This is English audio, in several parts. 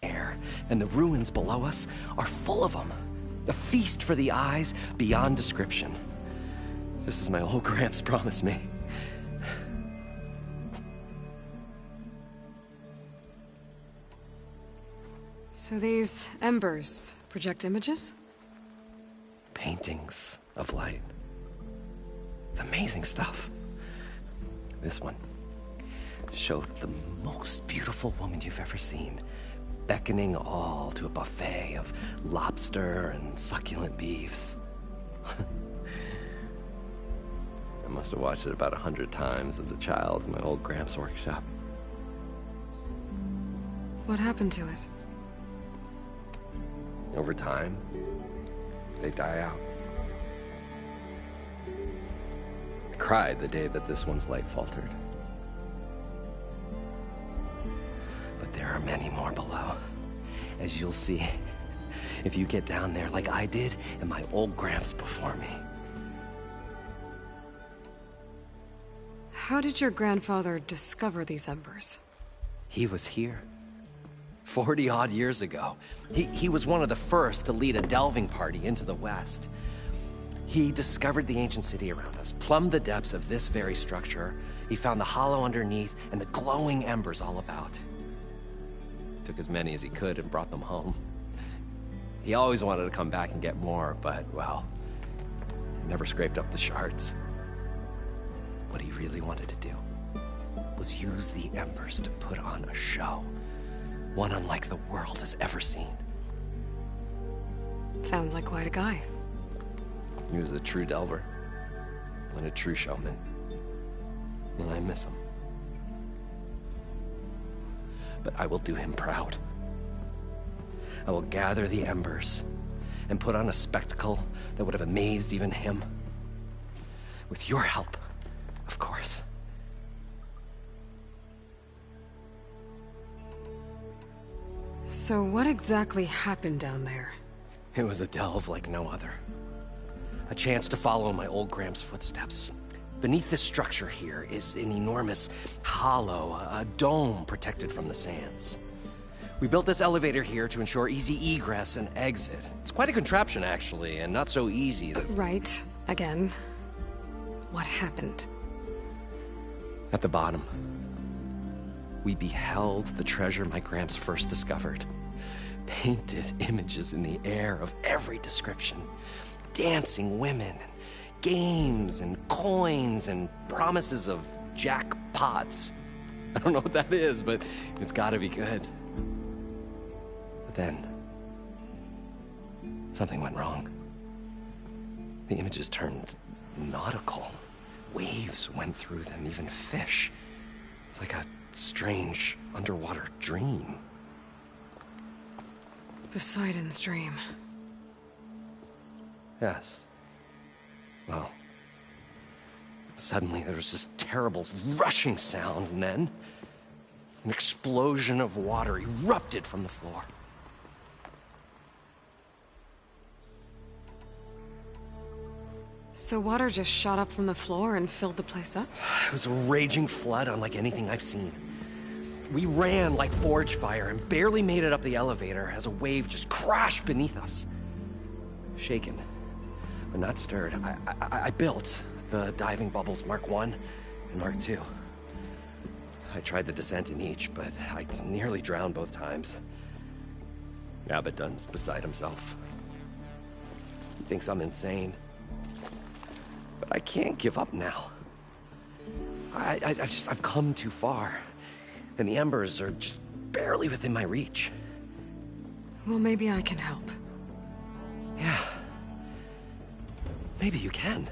air, and the ruins below us are full of them. A feast for the eyes beyond description. Just as my old Gramps promised me. So these embers project images? Paintings of light. It's amazing stuff. This one showed the most beautiful woman you've ever seen, beckoning all to a buffet of lobster and succulent beefs. I must have watched it about 100 times as a child in my old Gramps' workshop. What happened to it? Over time, they die out. I cried the day that this one's light faltered. But there are many more below, as you'll see if you get down there like I did and my old Gramps before me. How did your grandfather discover these embers? He was here 40-odd years ago. He was one of the first to lead a delving party into the West. He discovered the ancient city around us, plumbed the depths of this very structure. He found the hollow underneath and the glowing embers all about. Took as many as he could and brought them home. He always wanted to come back and get more, but, well, never scraped up the shards. What he really wanted to do was use the embers to put on a show. One unlike the world has ever seen. Sounds like quite a guy. He was a true delver and a true showman. And I miss him. But I will do him proud. I will gather the embers and put on a spectacle that would have amazed even him. With your help, of course. So what exactly happened down there? It was a delve like no other. A chance to follow my old Gramps' footsteps. Beneath this structure here is an enormous hollow, a dome protected from the sands. We built this elevator here to ensure easy egress and exit. It's quite a contraption, actually, and not so easy that... Right. Again. What happened? At the bottom, we beheld the treasure my Gramps first discovered. Painted images in the air of every description. Dancing women, games and coins and promises of jackpots. I don't know what that is, but it's gotta be good. But then, something went wrong. The images turned nautical. Waves went through them, even fish. Like a strange underwater dream. Poseidon's dream. Yes. Well, suddenly there was this terrible rushing sound, and then an explosion of water erupted from the floor. So water just shot up from the floor and filled the place up? It was a raging flood unlike anything I've seen. We ran like forge fire and barely made it up the elevator as a wave just crashed beneath us. Shaken, but not stirred, I built the diving bubbles Mark 1 and Mark 2. I tried the descent in each, but I nearly drowned both times. Abaddon's beside himself. He thinks I'm insane. But I can't give up now. I've come too far. And the embers are just barely within my reach. Well, maybe I can help. Yeah. Maybe you can.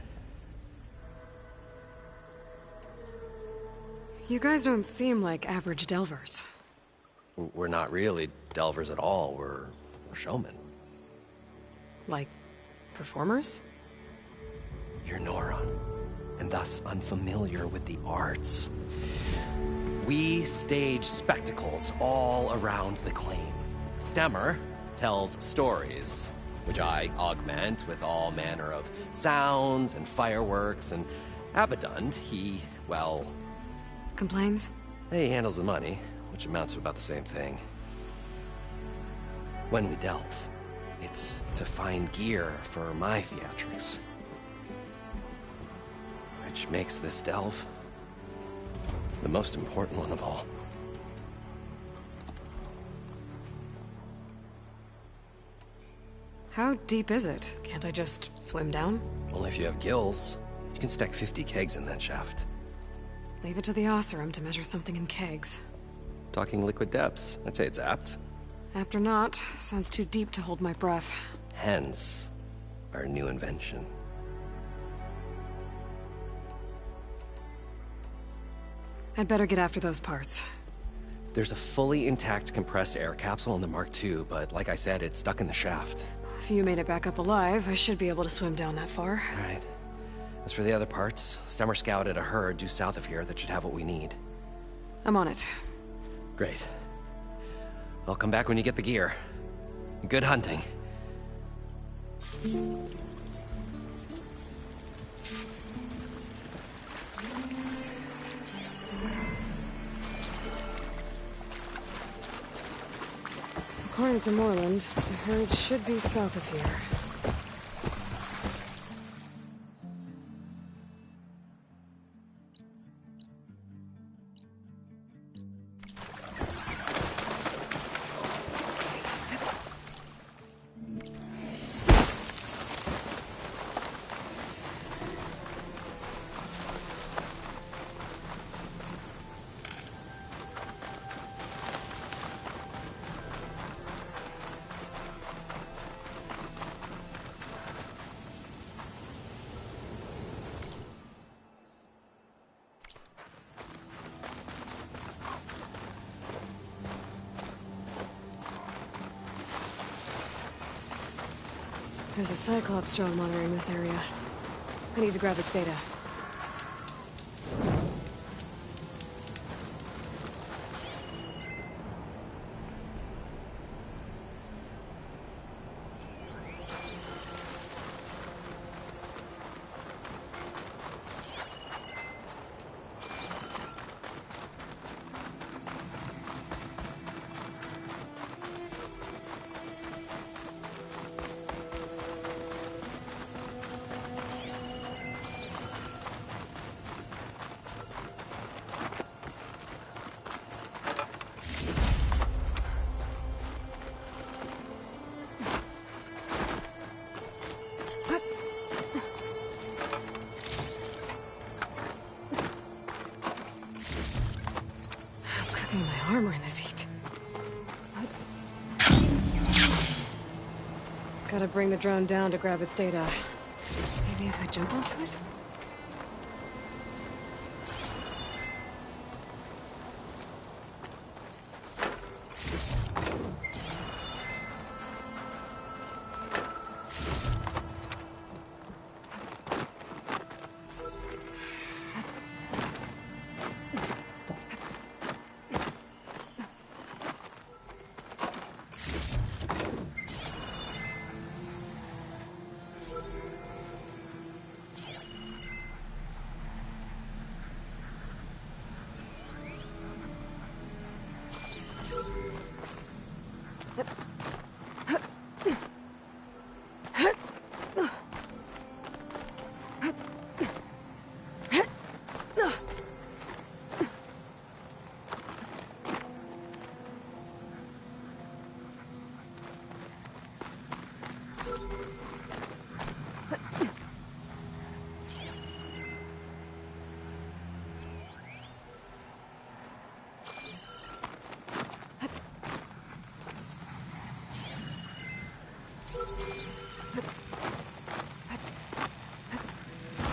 You guys don't seem like average delvers. We're not really delvers at all. We're showmen. Like, performers? You're Nora, and thus unfamiliar with the arts. We stage spectacles all around the claim. Stemmer tells stories, which I augment with all manner of sounds and fireworks, and Abaddon, he, well... Complains? He handles the money, which amounts to about the same thing. when we delve. It's to find gear for my theatrics. Which makes this delve the most important one of all. How deep is it? Can't I just swim down? Only if you have gills. You can stack 50 kegs in that shaft. Leave it to the Oseram to measure something in kegs. Talking liquid depths, I'd say it's apt. Apt or not, sounds too deep to hold my breath. Hence, our new invention. I'd better get after those parts. There's a fully intact compressed air capsule in the Mark II, but like I said, it's stuck in the shaft. If you made it back up alive, I should be able to swim down that far. All right. As for the other parts, Stemmer scouted a herd due south of here that should have what we need. I'm on it. Great. I'll come back when you get the gear. Good hunting. According to Moreland, the herd should be south of here. There's a Cyclops drone monitoring this area. I need to grab its data. My armor in this heat. Gotta bring the drone down to grab its data. Maybe if I jump onto it?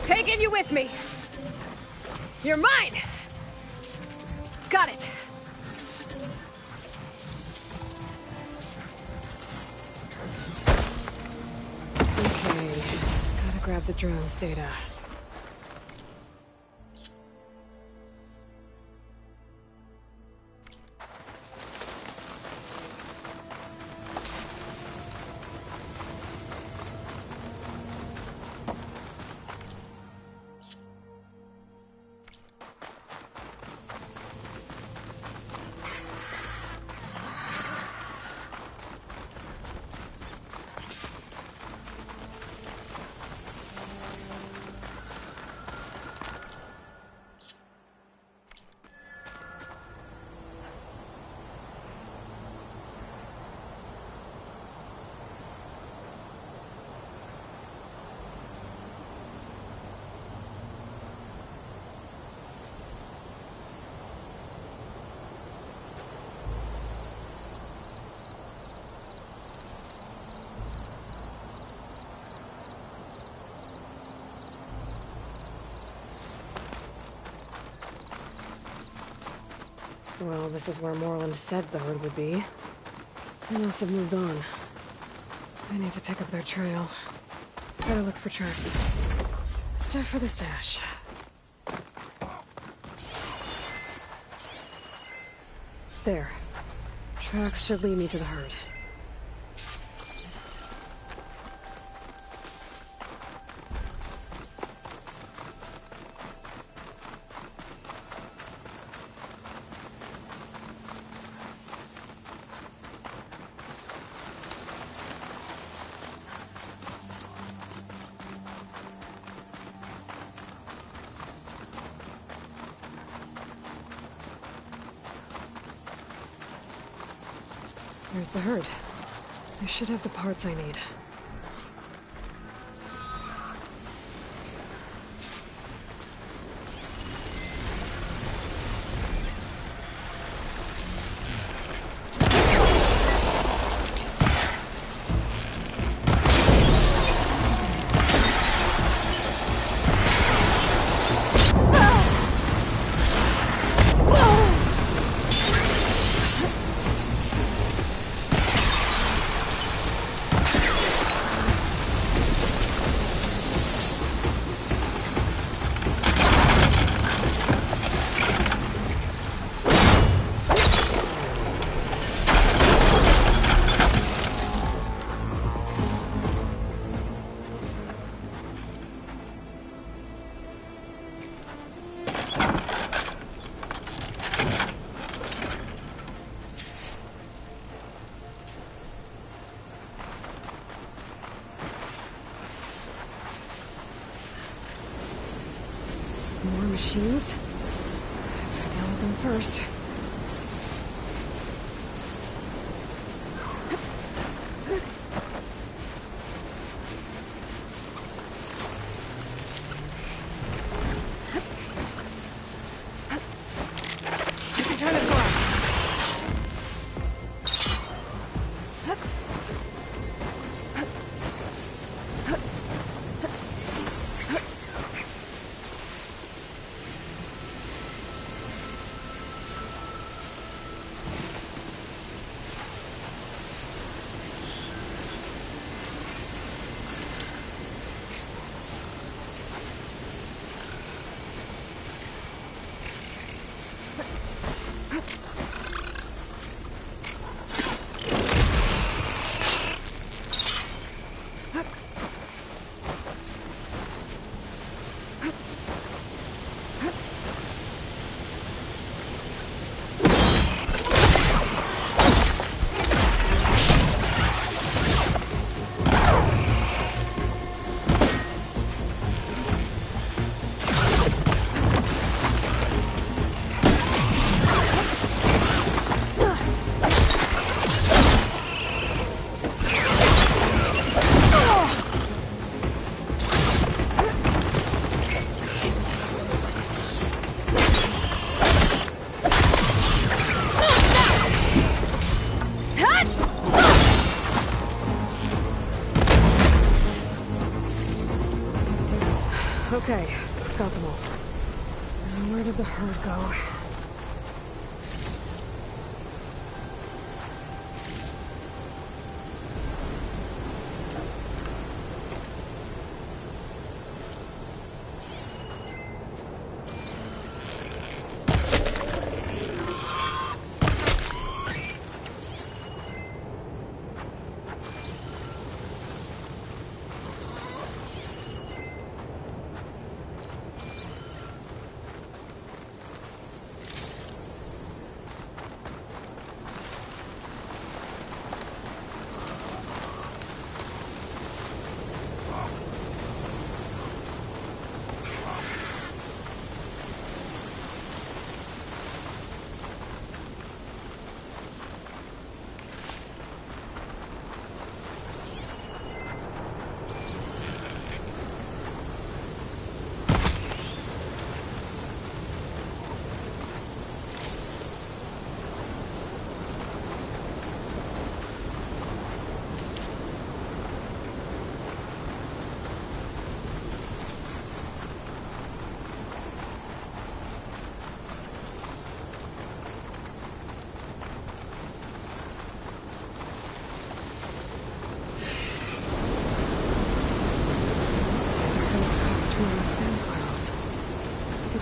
Taking you with me. You're mine. Got it. Okay, gotta grab the drone's data. Well, this is where Moreland said the herd would be. They must have moved on. I need to pick up their trail. Better look for tracks. Stuff for the stash. There. Tracks should lead me to the herd. There's the herd. I should have the parts I need. More machines? Better deal with them first. You can turn this off. Okay, got them all. Now where did the herd go?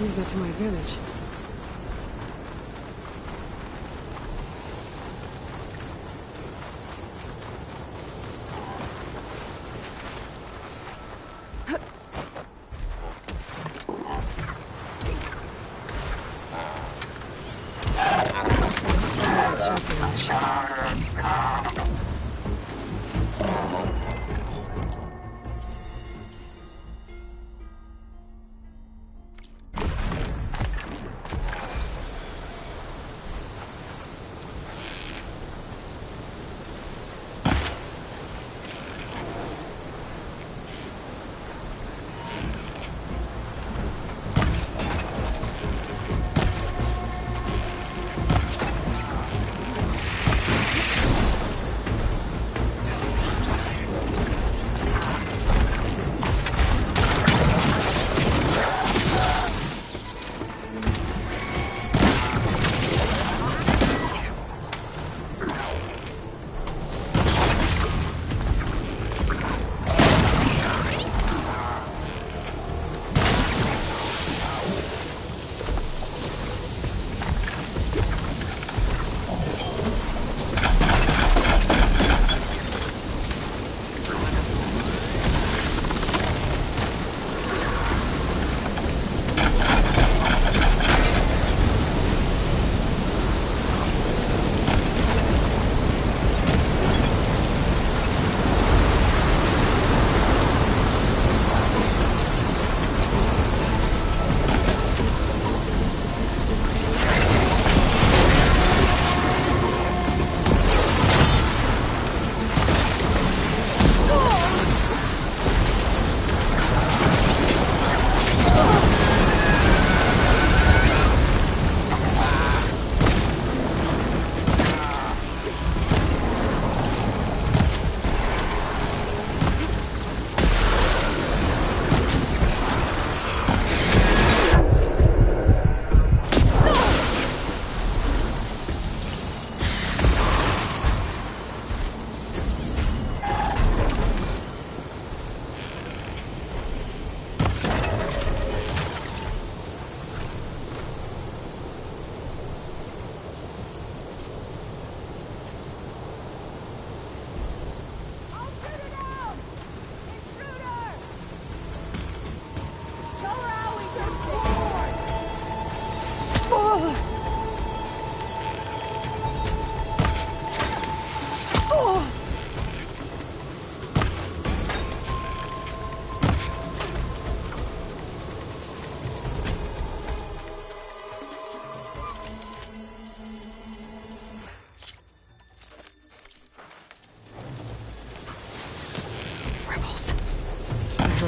could use that to my advantage.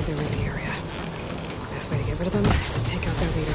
They're in the area. Best way to get rid of them is to take out their leader.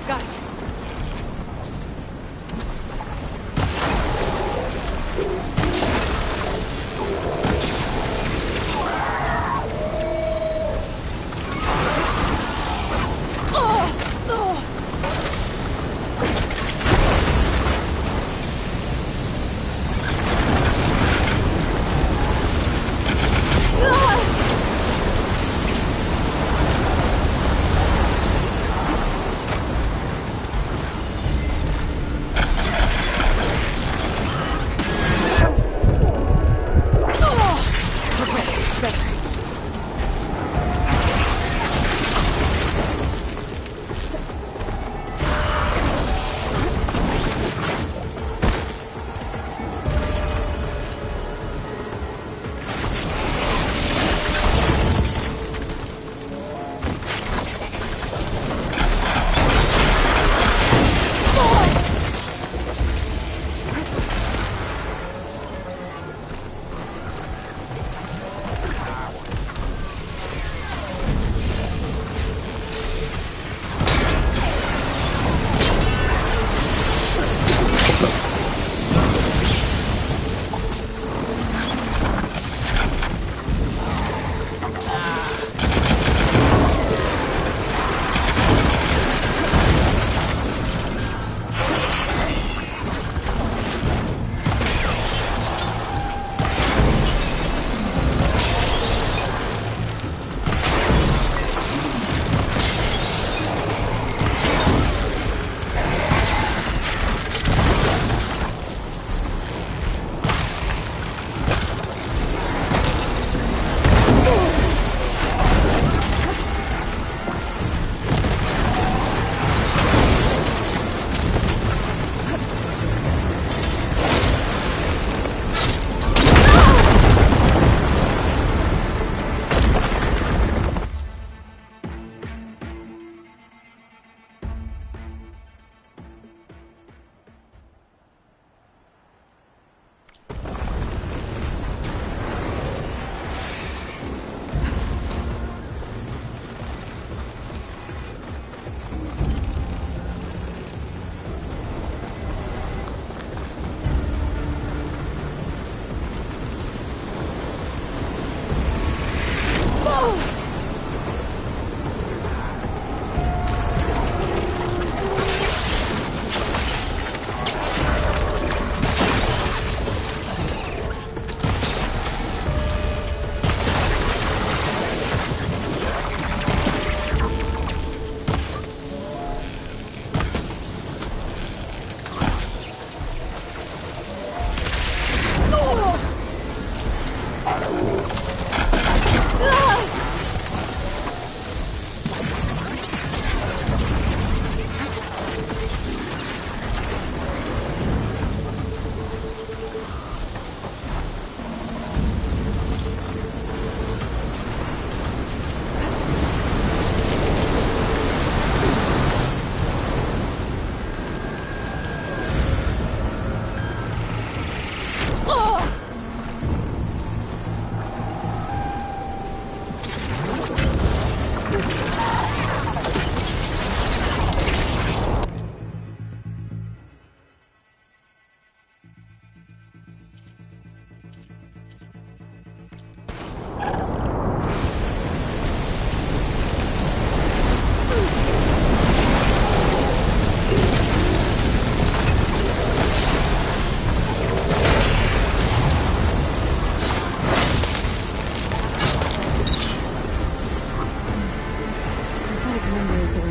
Got it.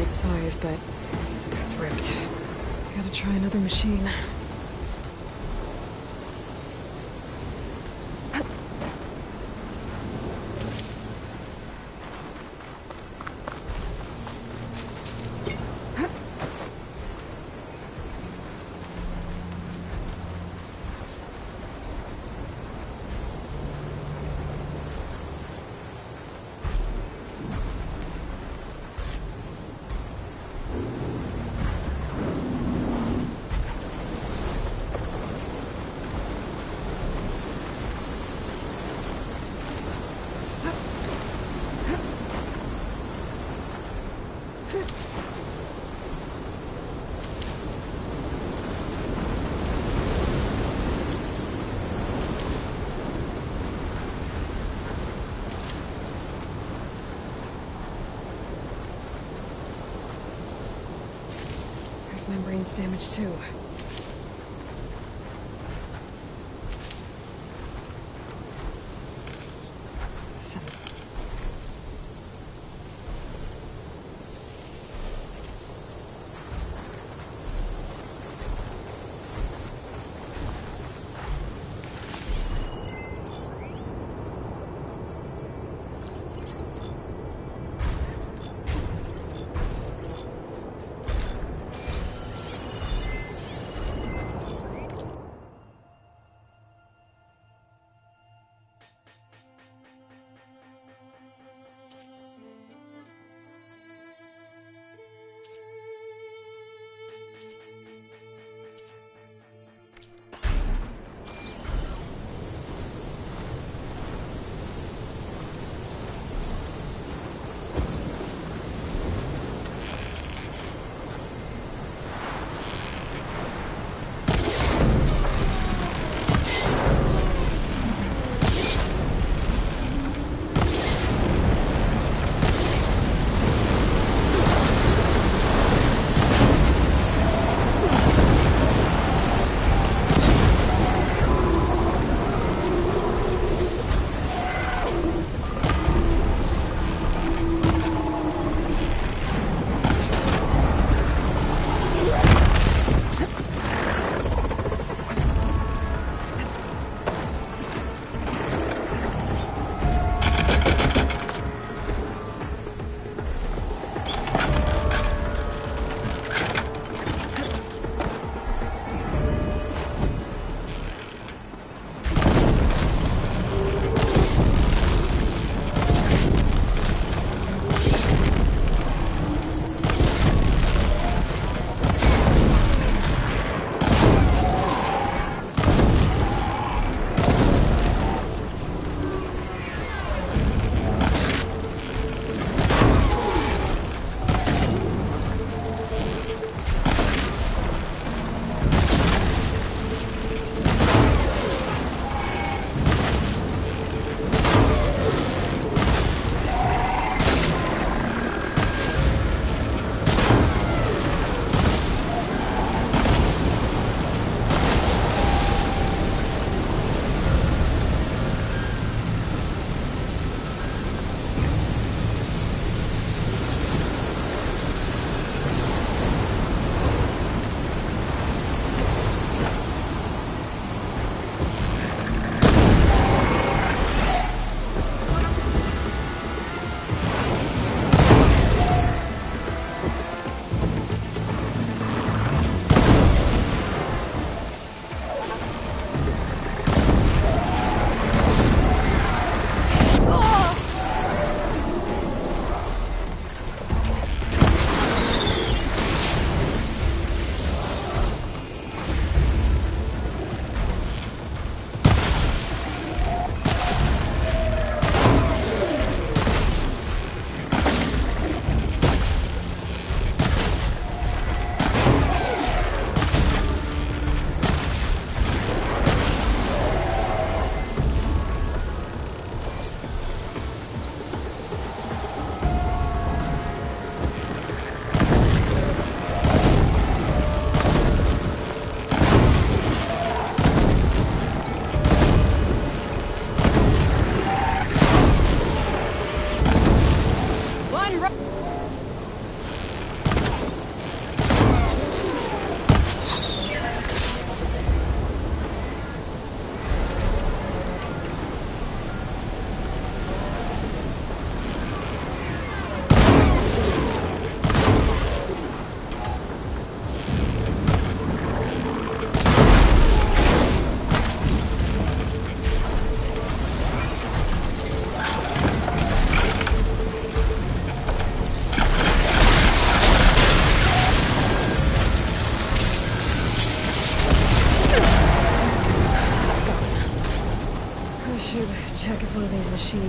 right size, but it's ripped. Gotta try another machine. His membrane's damaged too.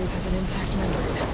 Mines has an intact membrane.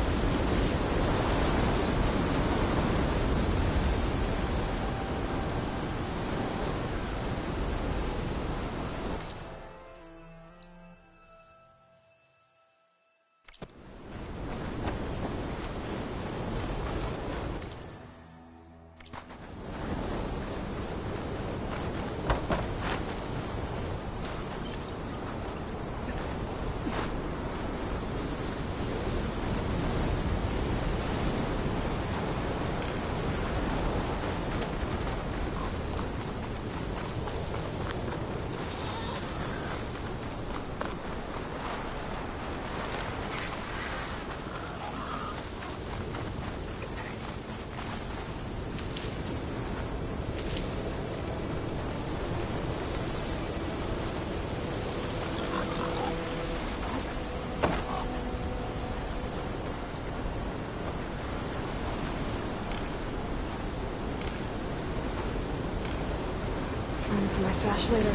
Find some of my stash later.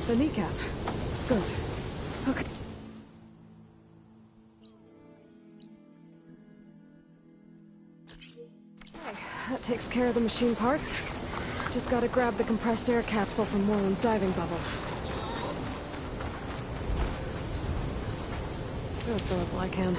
The kneecap. Good. Okay. Okay, that takes care of the machine parts. Just gotta grab the compressed air capsule from Moreland's diving bubble. I'll fill up while I can.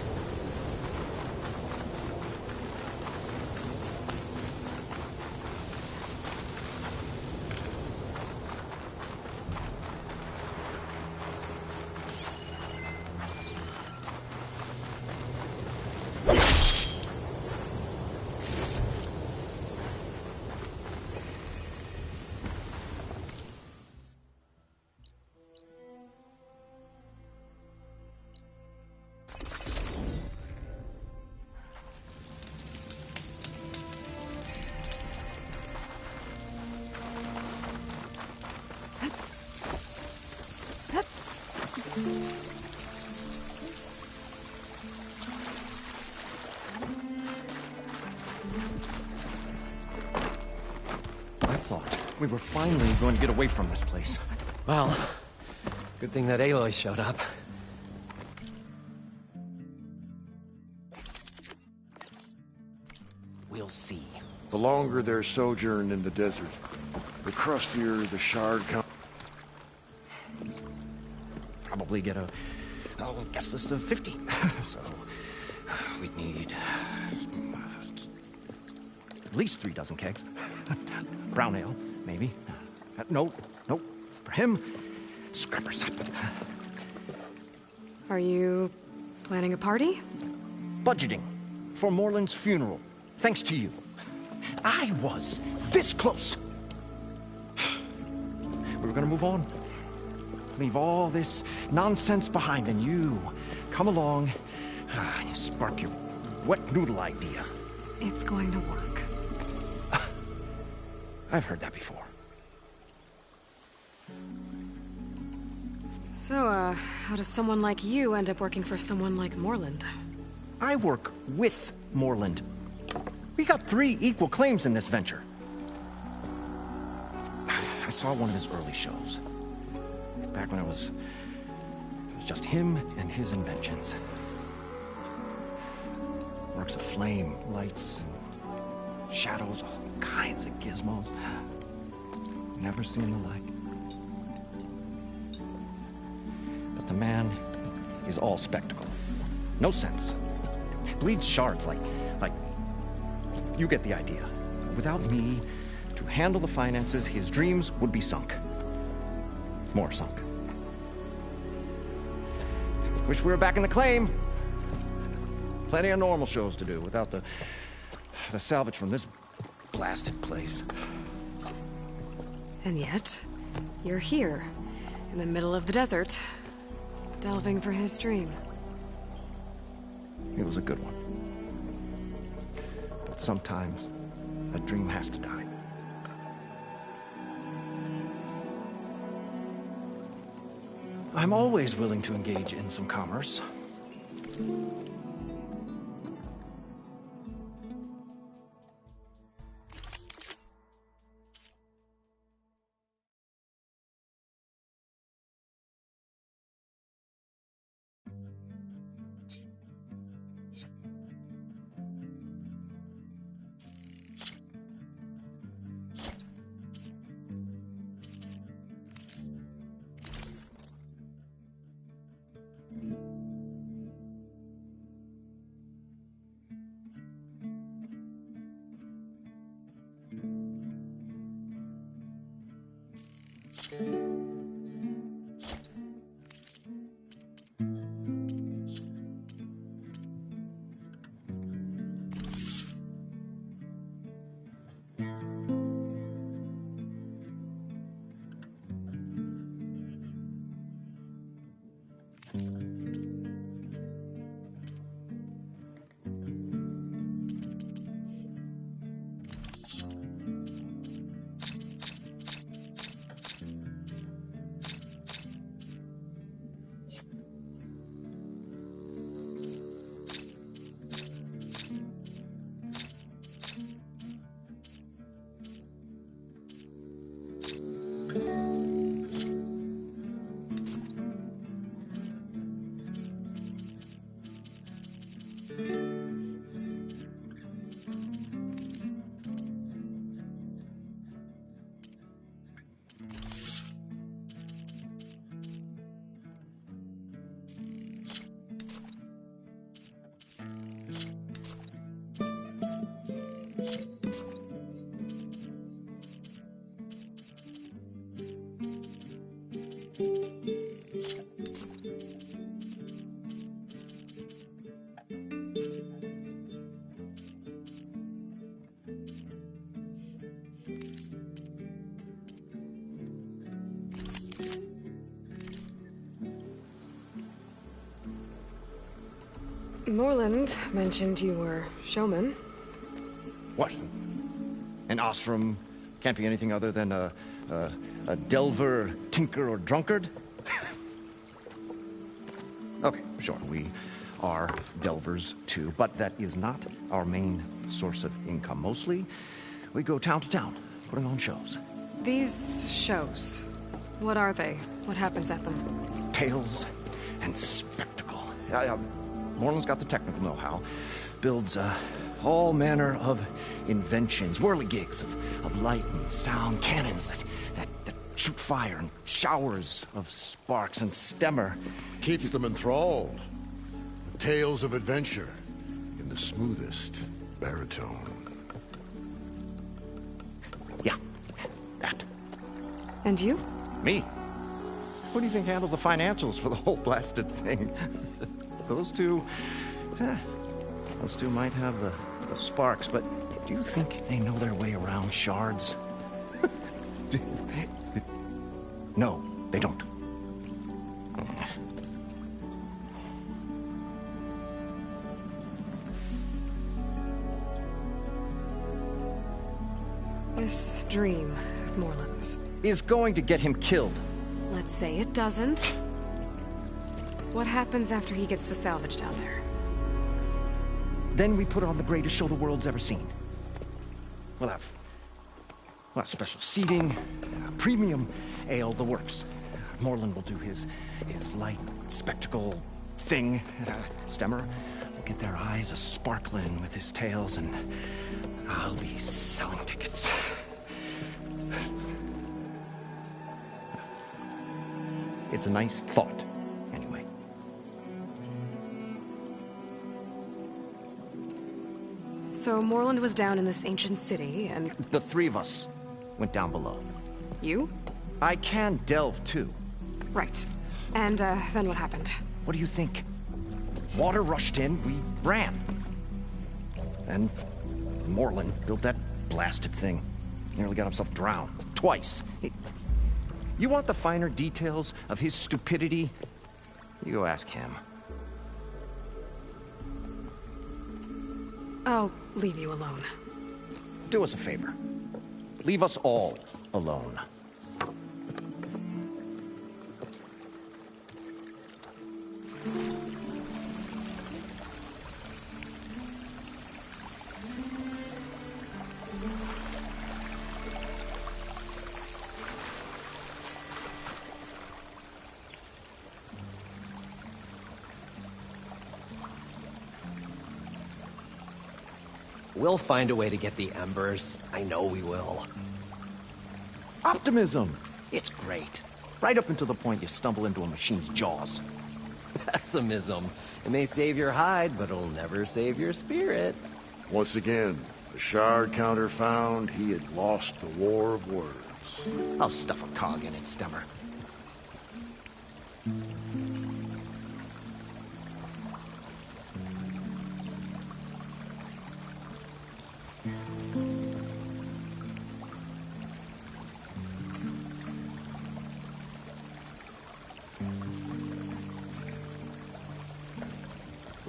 We were finally going to get away from this place. Well, good thing that Aloy showed up. We'll see. The longer their sojourn in the desert, the crustier the shard comes. Probably get a guest list of 50. So, we'd need at least 3 dozen kegs. Brown ale, maybe. No. For him, scrapper sap. Are you planning a party? Budgeting for Moreland's funeral, thanks to you. I was this close. We were gonna move on. Leave all this nonsense behind, and you come along and you spark your wet noodle idea. It's going to work. I've heard that before. So, how does someone like you end up working for someone like Moreland? I work with Moreland. We got 3 equal claims in this venture. I saw one of his early shows. Back when it was just him and his inventions. Works of flame, lights, and shadows, all kinds of gizmos. Never seen the like. But the man is all spectacle. No sense. Bleeds shards like... You get the idea. Without me to handle the finances, his dreams would be sunk. More sunk. Wish we were back in the claim. Plenty of normal shows to do without the salvage from this blasted place. And yet, you're here, in the middle of the desert, delving for his dream. It was a good one. But sometimes, a dream has to die. I'm always willing to engage in some commerce. Moreland mentioned you were showman. What? An Ostrom can't be anything other than a delver, tinker, or drunkard? Okay, sure, we are delvers too, but that is not our main source of income. Mostly, we go town to town, putting on shows. These shows, what are they? What happens at them? Tales and spectacle. Moreland's got the technical know-how. Builds all manner of inventions, whirligigs of light and sound, cannons that shoot fire and showers of sparks, and Stemmer Keeps them enthralled. Tales of adventure in the smoothest baritone. Yeah, that. And you? Me? Who do you think handles the financials for the whole blasted thing? Those two might have the sparks, but do you think they know their way around shards? No, they don't. This dream of Moreland's Is going to get him killed. Let's say it doesn't. What happens after he gets the salvage down there? Then we put on the greatest show the world's ever seen. We'll have special seating, premium ale, the works. Moreland will do his light spectacle thing. Stemmer will get their eyes a-sparkling with his tales, and I'll be selling tickets. It's a nice thought, anyway. So Moreland was down in this ancient city, and... The three of us went down below. You? I can delve, too. Right. And, then what happened? What do you think? Water rushed in, we ran. And Moreland built that blasted thing. Nearly got himself drowned. Twice. You want the finer details of his stupidity? You go ask him. I'll leave you alone. Do us a favor. Leave us all alone. We'll find a way to get the embers. I know we will. Optimism! It's great. Right up until the point you stumble into a machine's jaws. Pessimism. It may save your hide, but it'll never save your spirit. Once again, the shard counter found he had lost the war of words. I'll stuff a cog in it, Stemmer.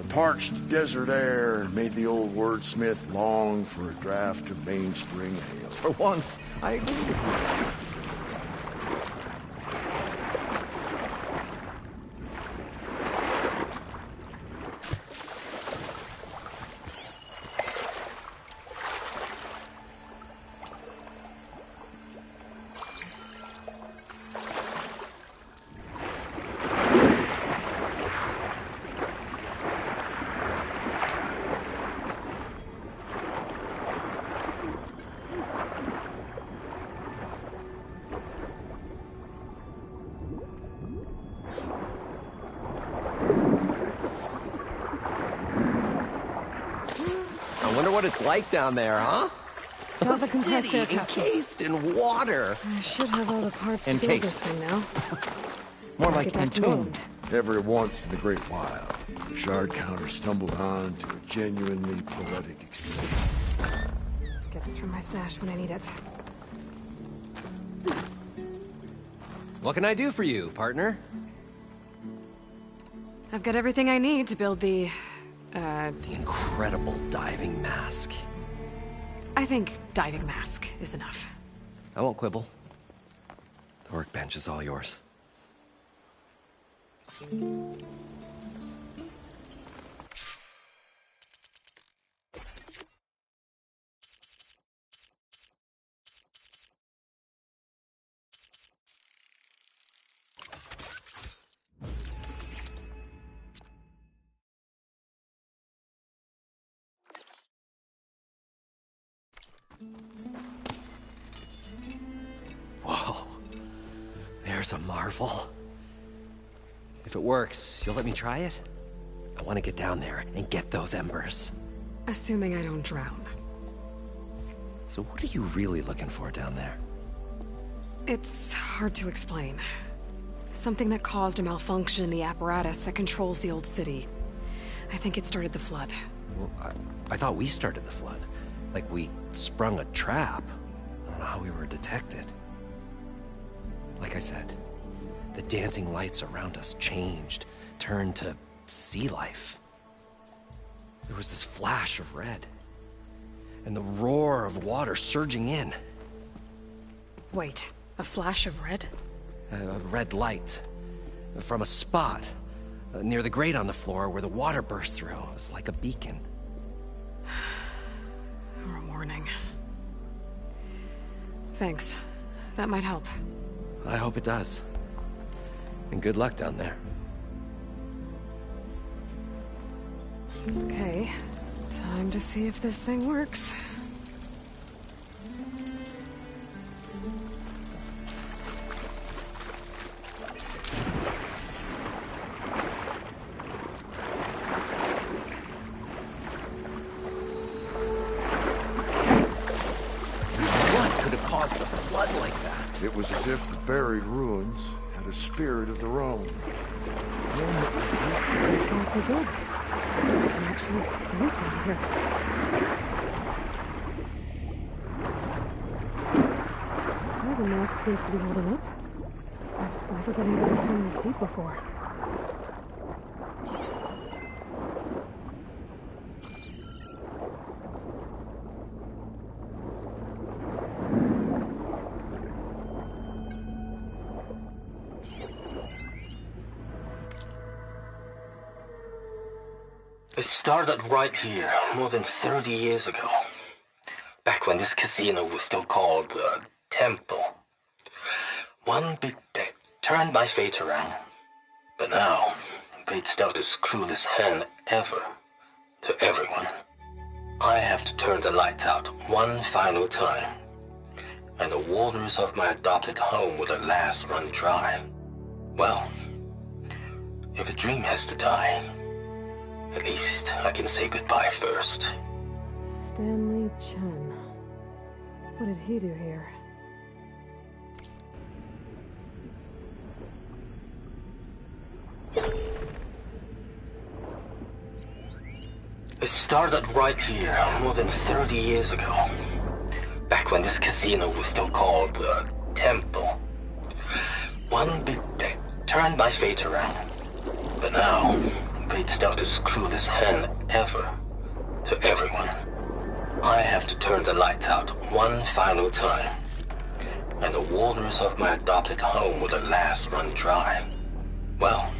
Parched desert air made the old wordsmith long for a draught of mainspring ale. For once, I agree with you. I wonder what it's like down there, huh? Got the compressed air City capsule. encased in water. I should have all the parts to build this thing now. More Get like back to entombed. Moreland. Every once in the great while, the shard counter stumbled on to a genuinely poetic experience. Get this from my stash when I need it. What can I do for you, partner? I've got everything I need to build the... The incredible diving mask. I think diving mask is enough. I won't quibble. The workbench is all yours. Whoa. There's a marvel. If it works, you'll let me try it? I want to get down there and get those embers. Assuming I don't drown. So what are you really looking for down there? It's hard to explain. Something that caused a malfunction in the apparatus that controls the old city. I think it started the flood. Well, I thought we started the flood. Like we sprung a trap. I don't know how we were detected. Like I said, the dancing lights around us changed, turned to sea life. There was this flash of red, and the roar of water surging in. Wait, a flash of red? A red light from a spot near the grate on the floor where the water burst through. It was like a beacon. Or a warning. Thanks. That might help. I hope it does. And good luck down there. Okay. Time to see if this thing works. What could have caused a flood like that? It was as if the buried ruins had a spirit of their own. far so good. I can actually breathe down here. Well, the mask seems to be holding up. I've never been able to swim this deep before. It started right here, more than 30 years ago. Back when this casino was still called the Temple. One big bet turned my fate around. But now, fate's dealt its cruelest hand ever to everyone. I have to turn the lights out one final time. And the waters of my adopted home will at last run dry. Well, if a dream has to die, at least I can say goodbye first. Stanley Chen. What did he do here? It started right here, more than 30 years ago. Back when this casino was still called the Temple. One big bet turned my fate around. But now, fate's dealt its cruelest hand ever to everyone. I have to turn the lights out one final time. And the waters of my adopted home will at last run dry. Well,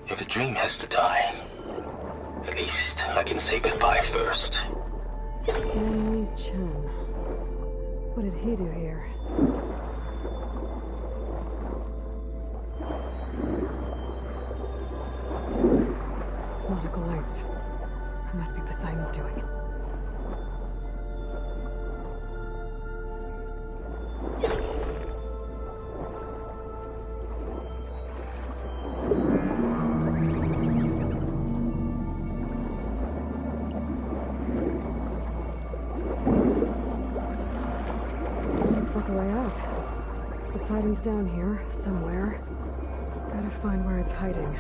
if a dream has to die, at least I can say goodbye first. Stanley Chen. What did he do here? Nautical lights. It must be Poseidon's doing. Like a way out. Poseidon's down here, somewhere. Gotta find where it's hiding.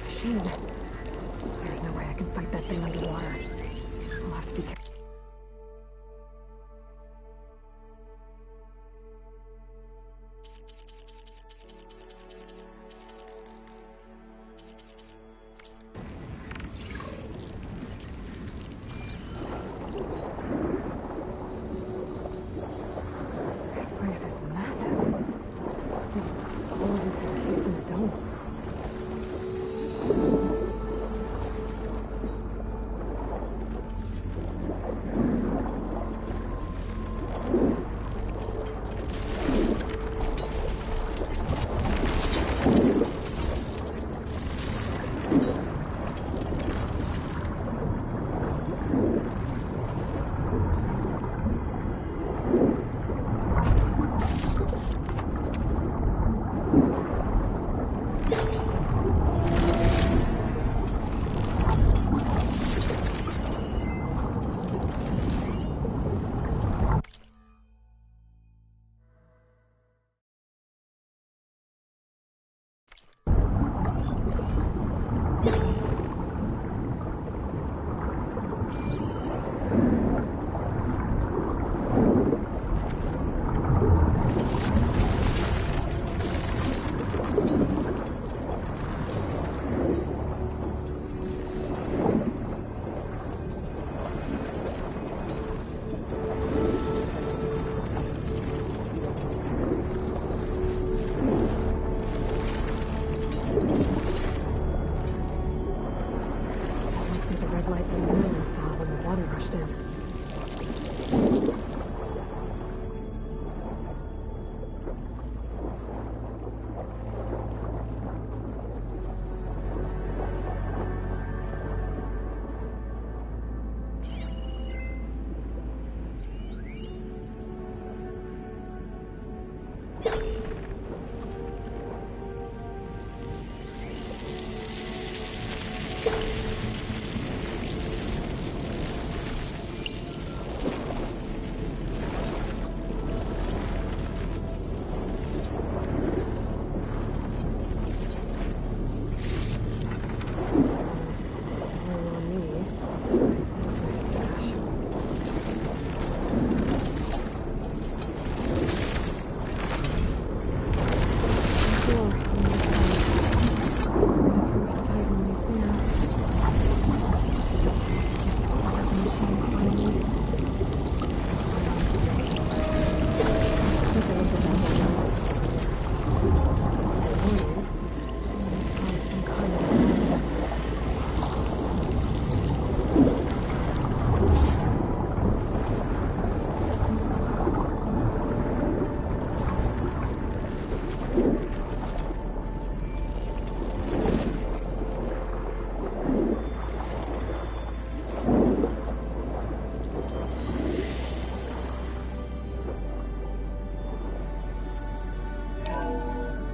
Machine. There's no way I can fight that thing underwater. I'll have to be careful. This place is massive. All of it's encased in a dome.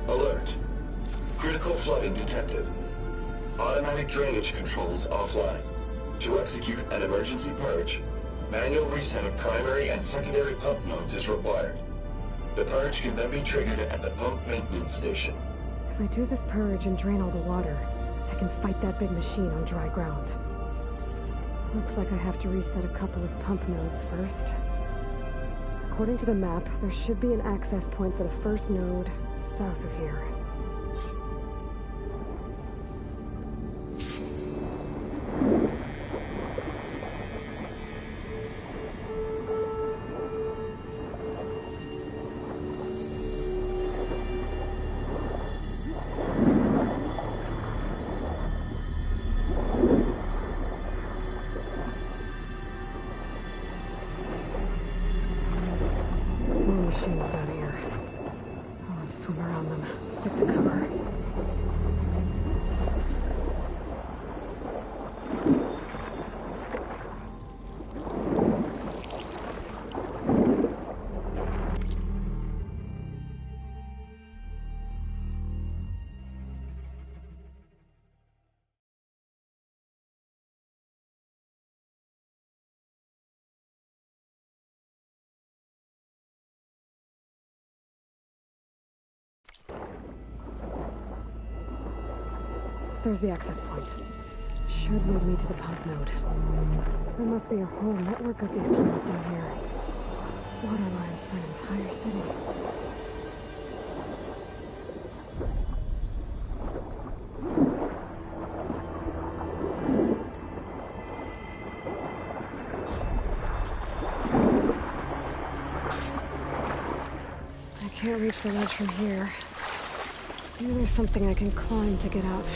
Alert. Critical flooding detected. Automatic drainage controls offline. To execute an emergency purge, manual reset of primary and secondary pump nodes is required. The purge can then be triggered at the pump maintenance station. If I do this purge and drain all the water, I can fight that big machine on dry ground. Looks like I have to reset a couple of pump nodes first. According to the map, there should be an access point for the first node south of here. Machines down here. I'll have to swim around them. Stick to cover. There's the access point. Should lead me to the pump node. There must be a whole network of these tunnels down here. Water lines for an entire city. I can't reach the ledge from here. Maybe there's something I can climb to get out.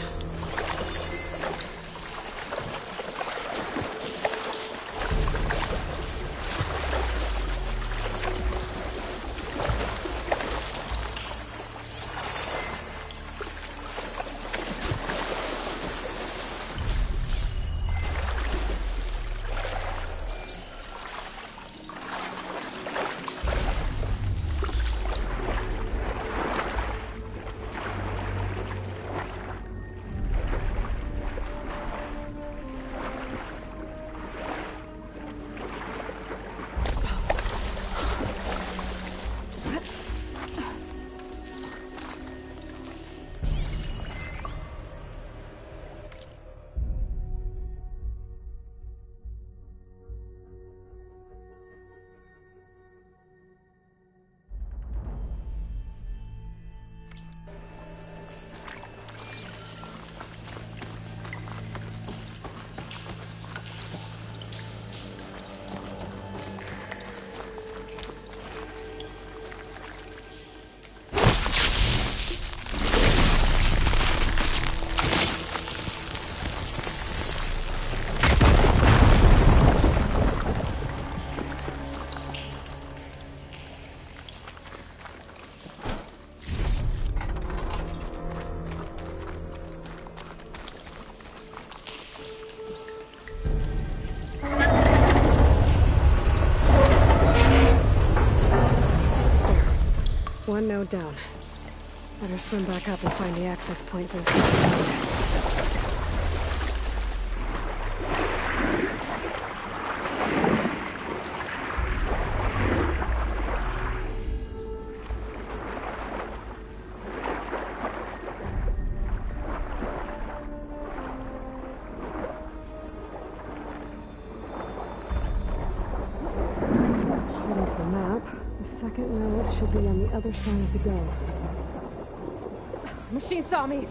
One node down. Better swim back up and find the access point for the second node. According to the map, the second node should be on the other side of the dome. Machine saw me!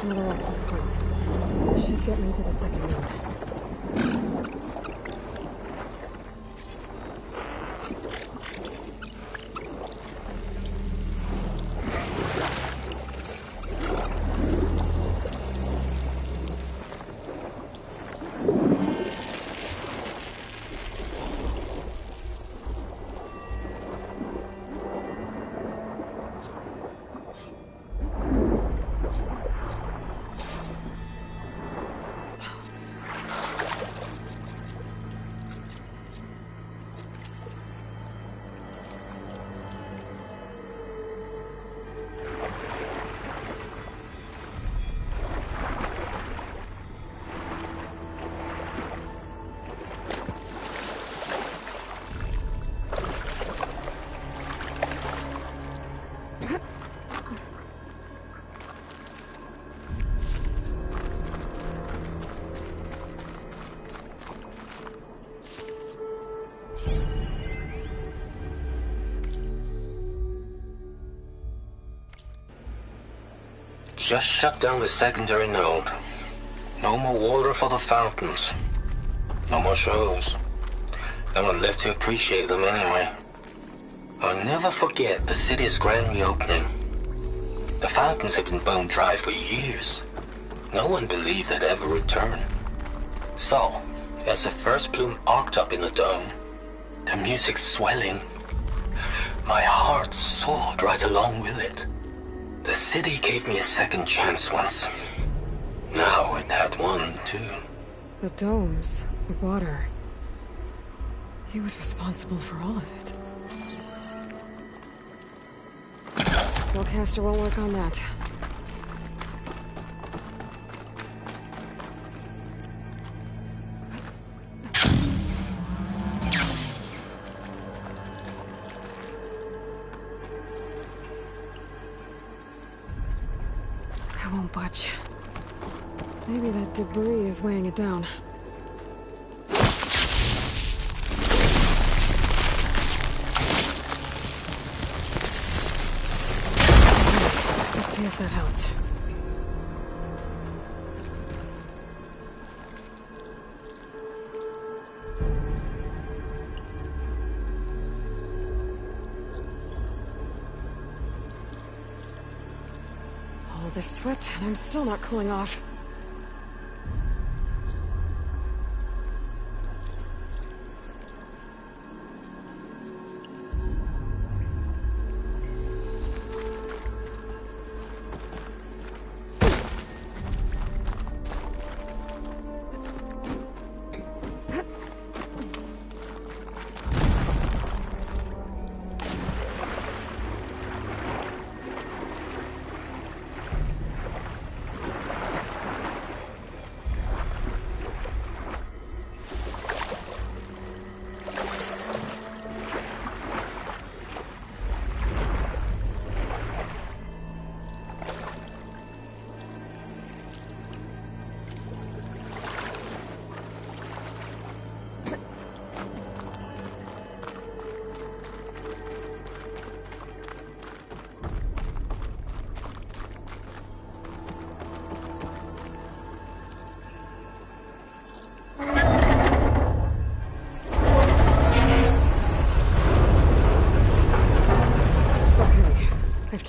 Another access point. Should get me to the second node. Just shut down the secondary node. No more water for the fountains. No more shows. No one left to appreciate them anyway. I'll never forget the city's grand reopening. The fountains had been bone dry for years. No one believed they'd ever return. So, as the first plume arced up in the dome, the music swelling, my heart soared right along with it. The city gave me a second chance once. Now it had one, too. The domes, the water. He was responsible for all of it. Spellcaster won't work on that. I won't budge. Maybe that debris is weighing it down. Let's see if that helped. All this sweat, and I'm still not cooling off.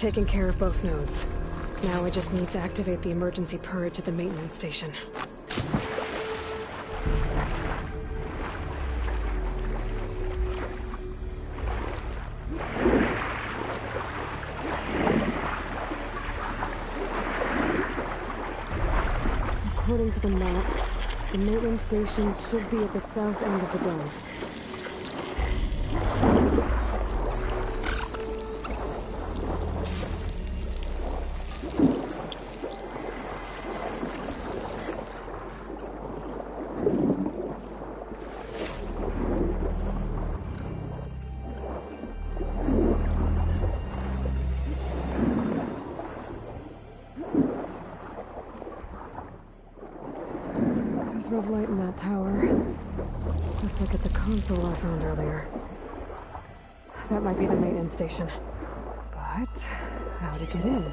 taken care of both nodes. Now I just need to activate the emergency purge at the maintenance station. According to the map, the maintenance stations should be at the south end of the dome. There's red light in that tower. Just like at the console I found earlier. That might be the maintenance station. But how to get in?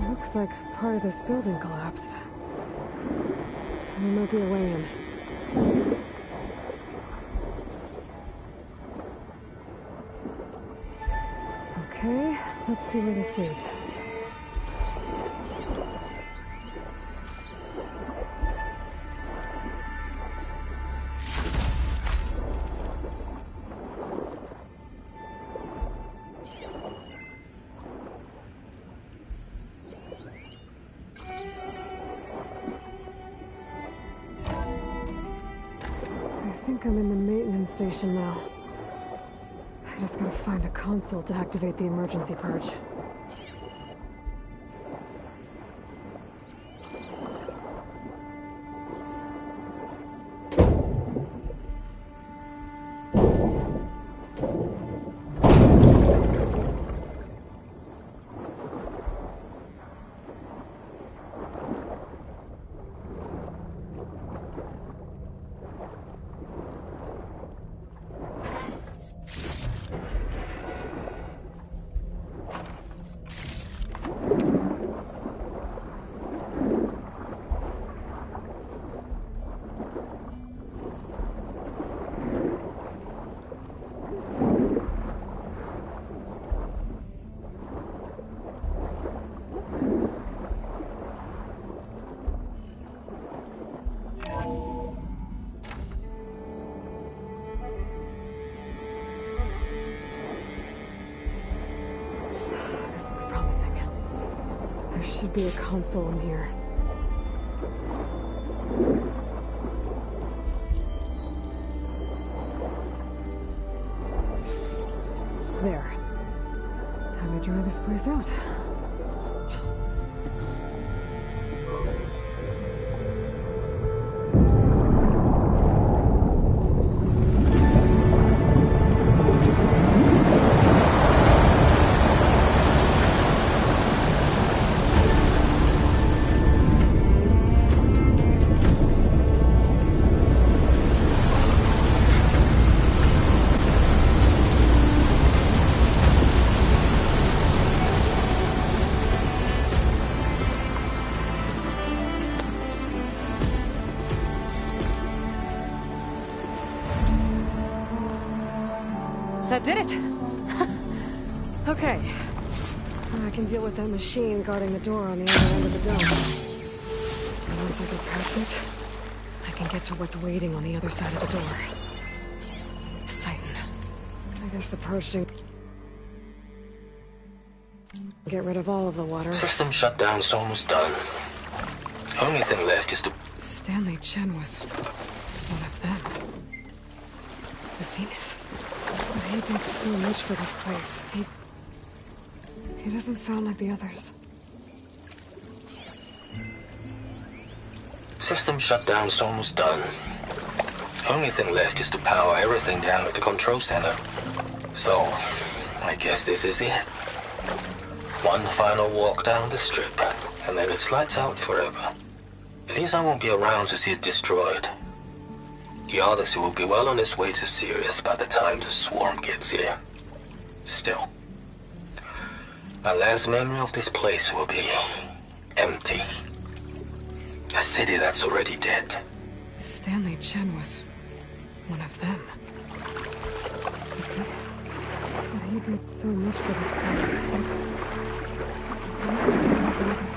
Looks like part of this building collapsed. There might be a way in. Okay, let's see where this leads. I think I'm in the maintenance station now. I just gotta find a console to activate the emergency purge. Should be a console in here. There. Time to dry this place out. That did it! Okay. Now I can deal with that machine guarding the door on the other end of the dome. And once I get past it, I can get to what's waiting on the other side of the door. Exciting. I guess the purge didn't get rid of all of the water. System shutdown's almost done. Only thing left is to... Stanley Chen was one of them. The Zenith. But he did so much for this place. He doesn't sound like the others. System shutdown's almost done. Only thing left is to power everything down at the control center. So, I guess this is it. One final walk down the strip, and then it's lights out forever. At least I won't be around to see it destroyed. The Odyssey will be well on its way to Sirius by the time the swarm gets here. Still, my last memory of this place will be empty. A city that's already dead. Stanley Chen was one of them. But he did so much for this place. He doesn't seem like the others.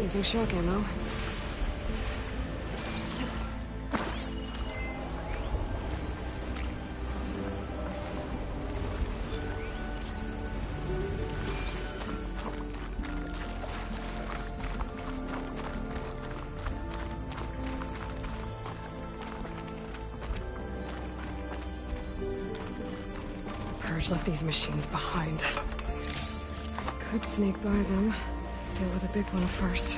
Using shock ammo. Purge left these machines behind. Could sneak by them. Deal with a big one first.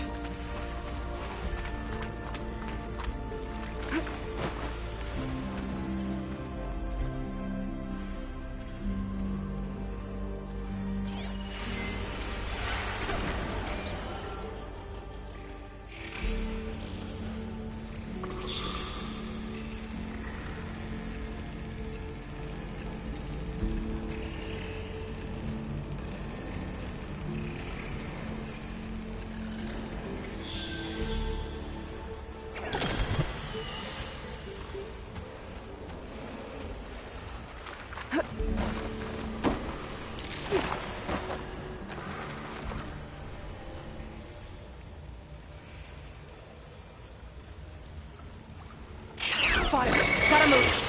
Spot it. Gotta move.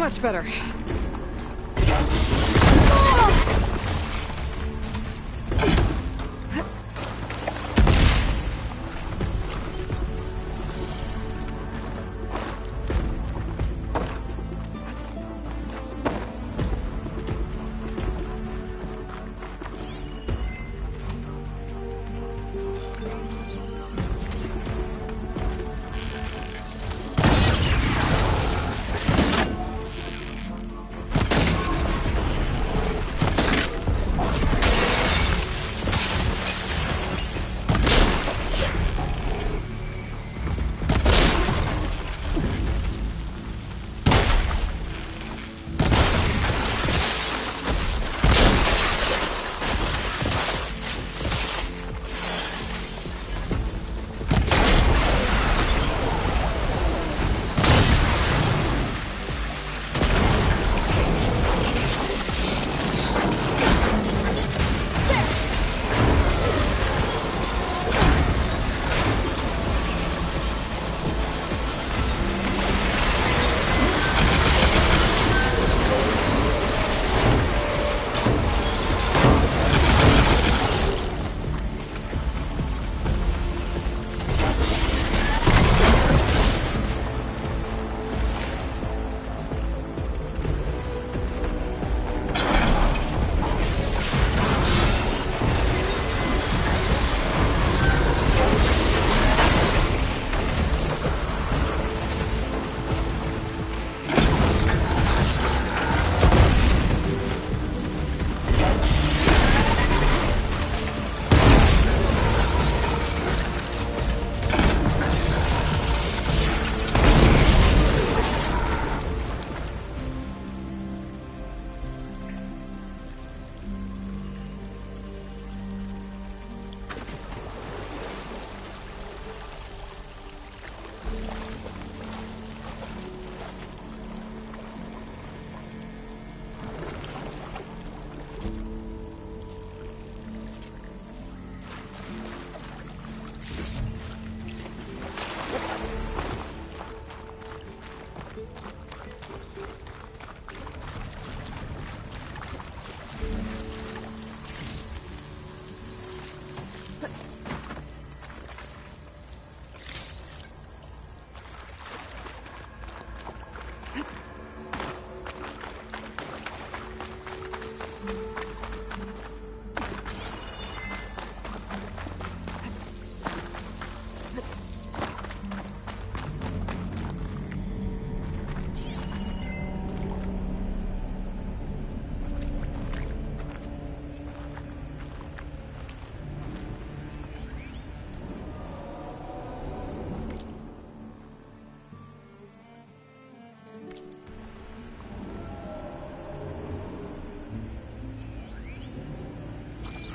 Much better.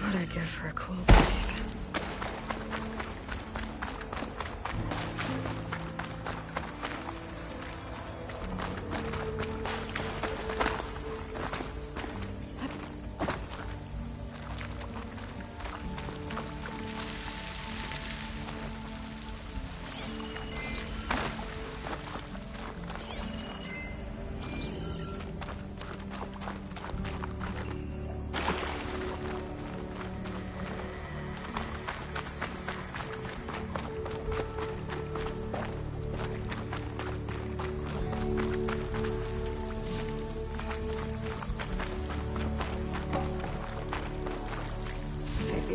What'd I give for a cool breeze?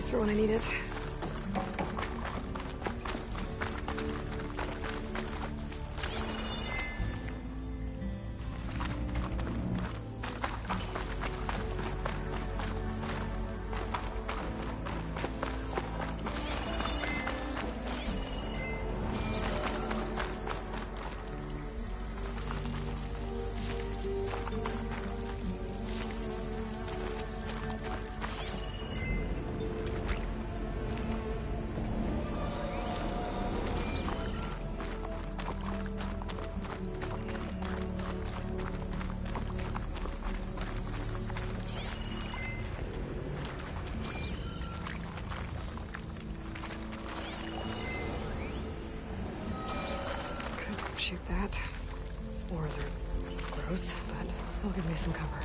For when I need it. Shoot that. Spores are gross, but They'll give me some cover.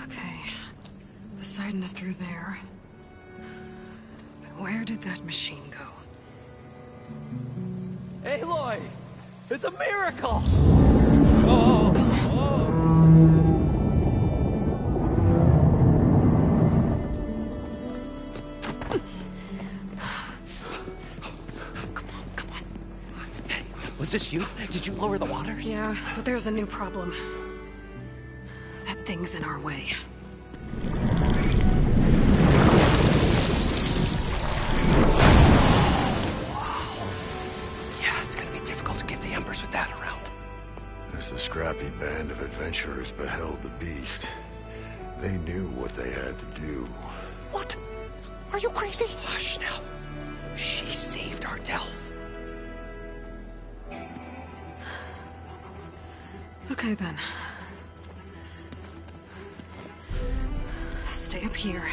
Okay. Poseidon is through there. But where did that machine go? Aloy! It's a miracle! Oh! Come on. Hey, was this you? Did you lower the waters? Yeah, but there's a new problem. That thing's in our way. Yeah, it's gonna be difficult to get the Embers with that around. As the scrappy band of adventurers beheld the beast, they knew what they had to do. What? Are you crazy? Hush now. She saved our Delph. Okay then. Stay up here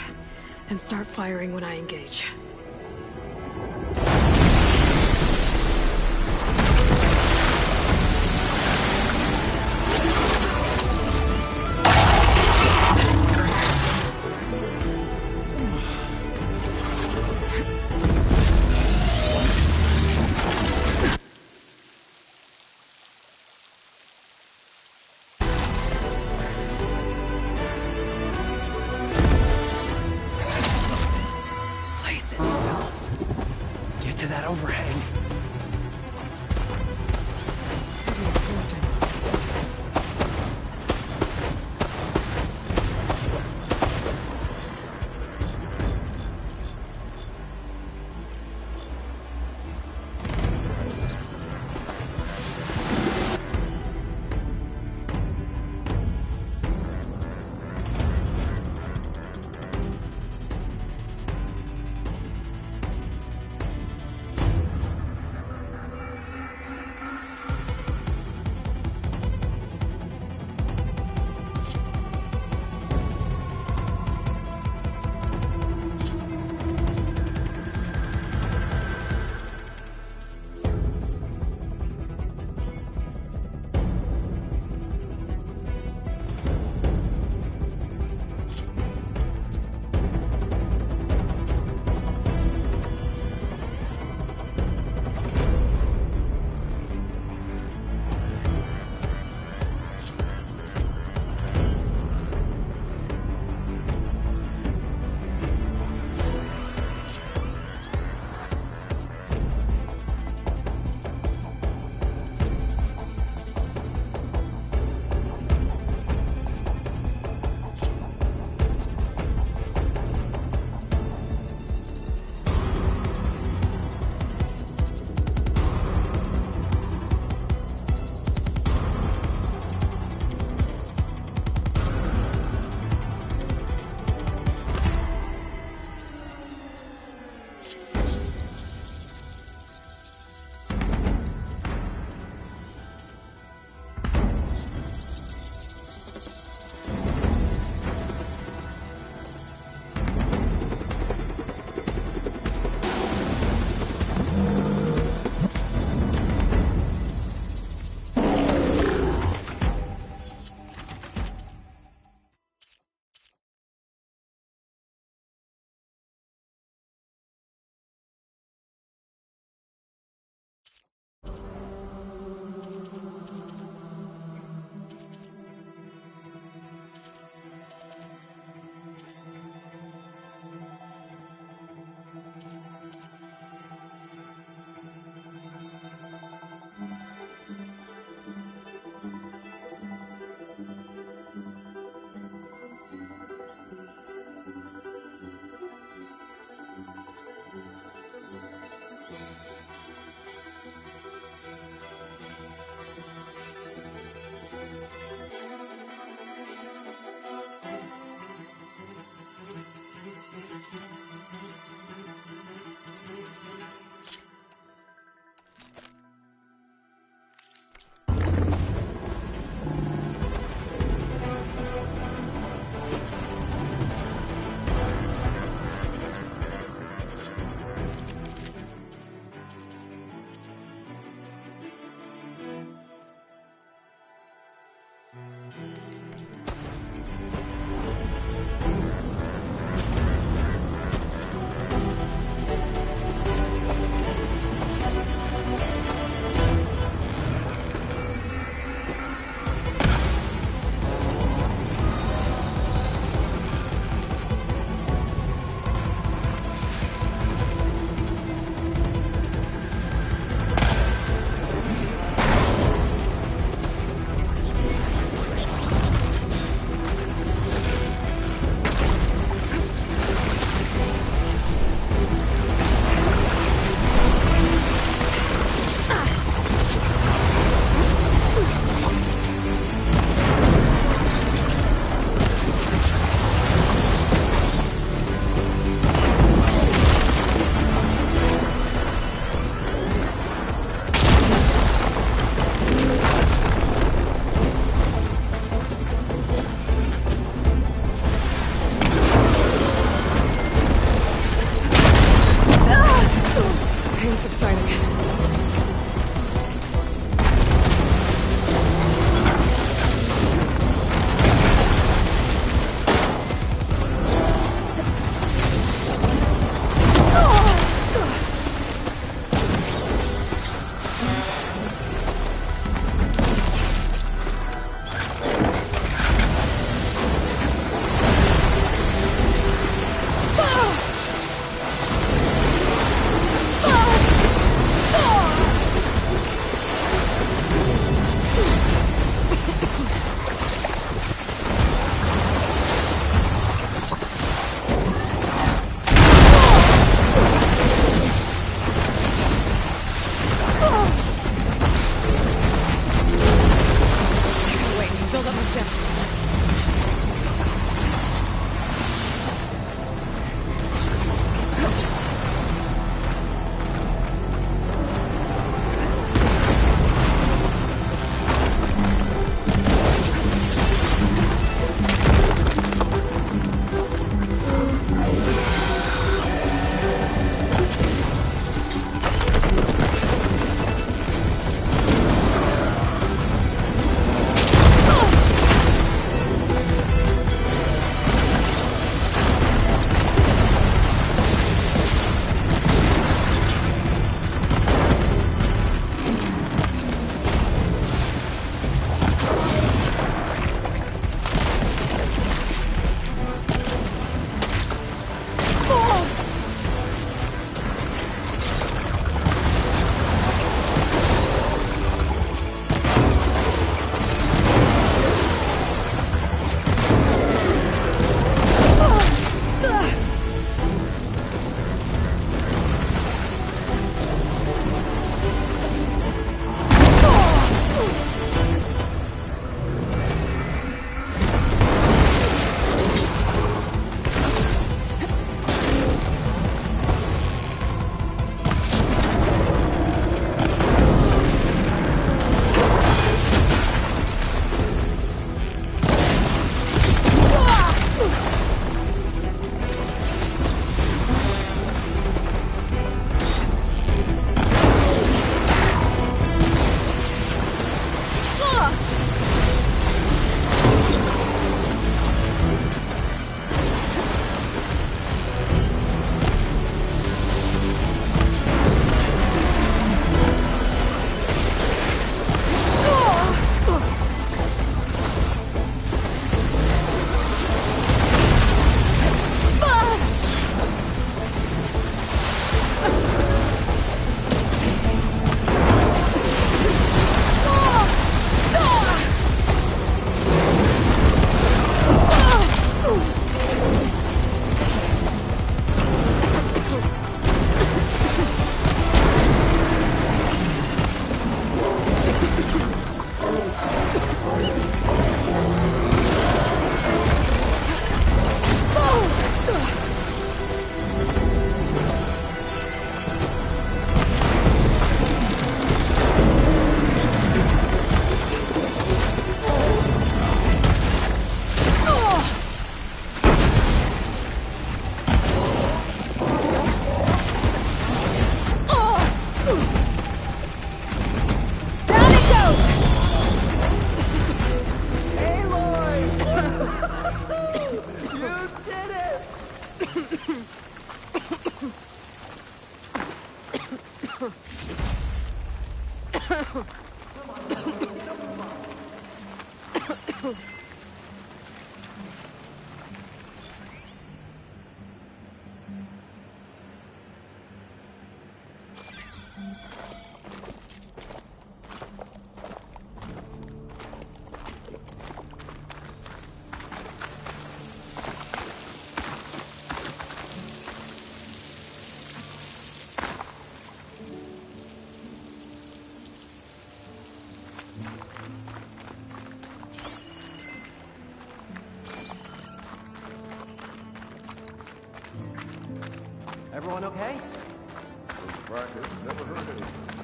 and start firing when I engage. That overhang. subsiding. Build up the steps. Everyone okay? Practice never hurt anyone.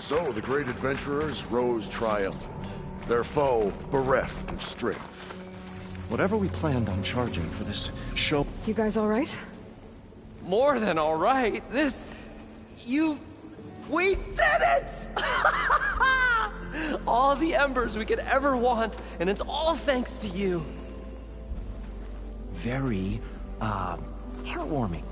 So the great adventurers rose triumphant, their foe bereft of strength. Whatever we planned on charging for this show... You guys all right? More than all right. We did it! All the embers we could ever want, and it's all thanks to you. Very, heartwarming.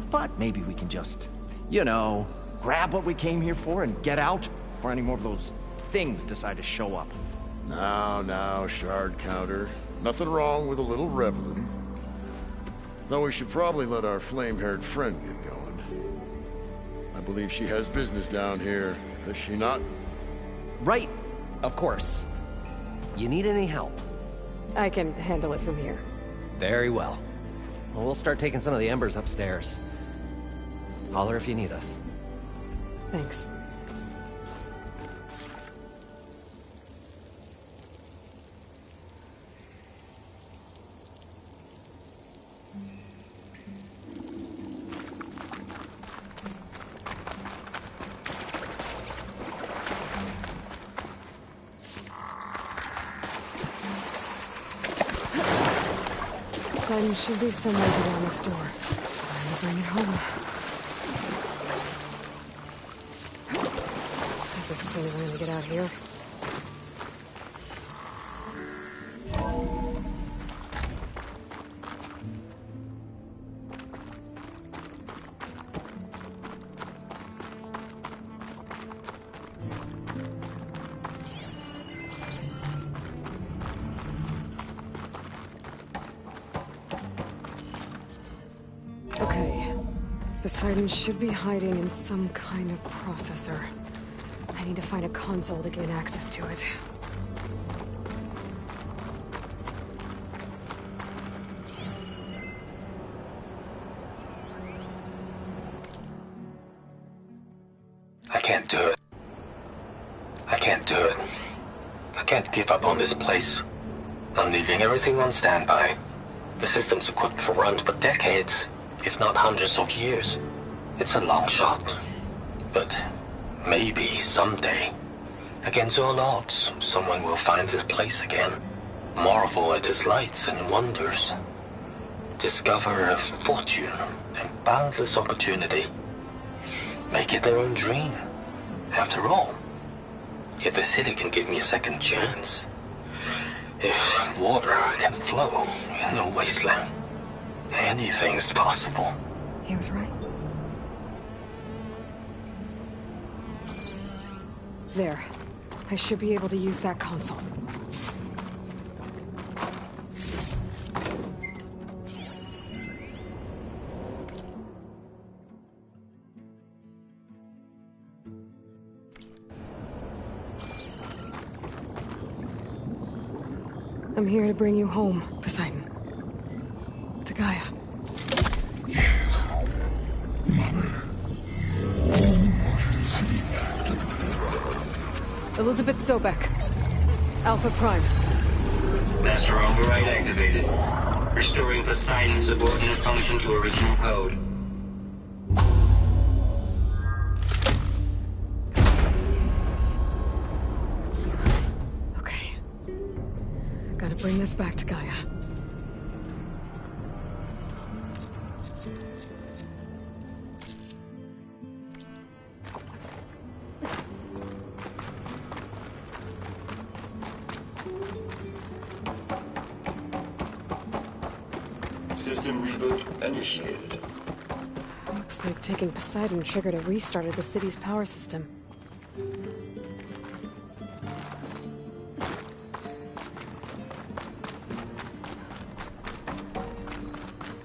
But maybe we can just, you know, grab what we came here for and get out before any more of those things decide to show up. Now, Shard Counter. Nothing wrong with a little reveling. Though we should probably let our flame-haired friend get going. I believe she has business down here, does she not? Right, of course. You need any help? I can handle it from here. Very well. Well, we'll start taking some of the embers upstairs. Holler if you need us. Thanks. Poseidon should be somewhere beyond this door. Time to bring it home. This is clear when we get out here. Okay. Poseidon should be hiding in some kind of processor. I need to find a console to gain access to it. I can't do it. I can't do it. I can't give up on this place. I'm leaving everything on standby. The system's equipped for runs for decades, if not hundreds of years. It's a long shot. But maybe someday, against all odds, someone will find this place again. Marvel at its lights and wonders. Discover a fortune and boundless opportunity. Make it their own dream. After all, if the city can give me a second chance, if water can flow in a wasteland, anything's possible. He was right. There. I should be able to use that console. I'm here to bring you home, Poseidon. To Gaia. Elizabeth Sobek. Alpha Prime. Master override activated. Restoring Poseidon's subordinate function to original code. Okay. Gotta bring this back to Gaia. System reboot initiated. Looks like taking Poseidon triggered a restart of the city's power system.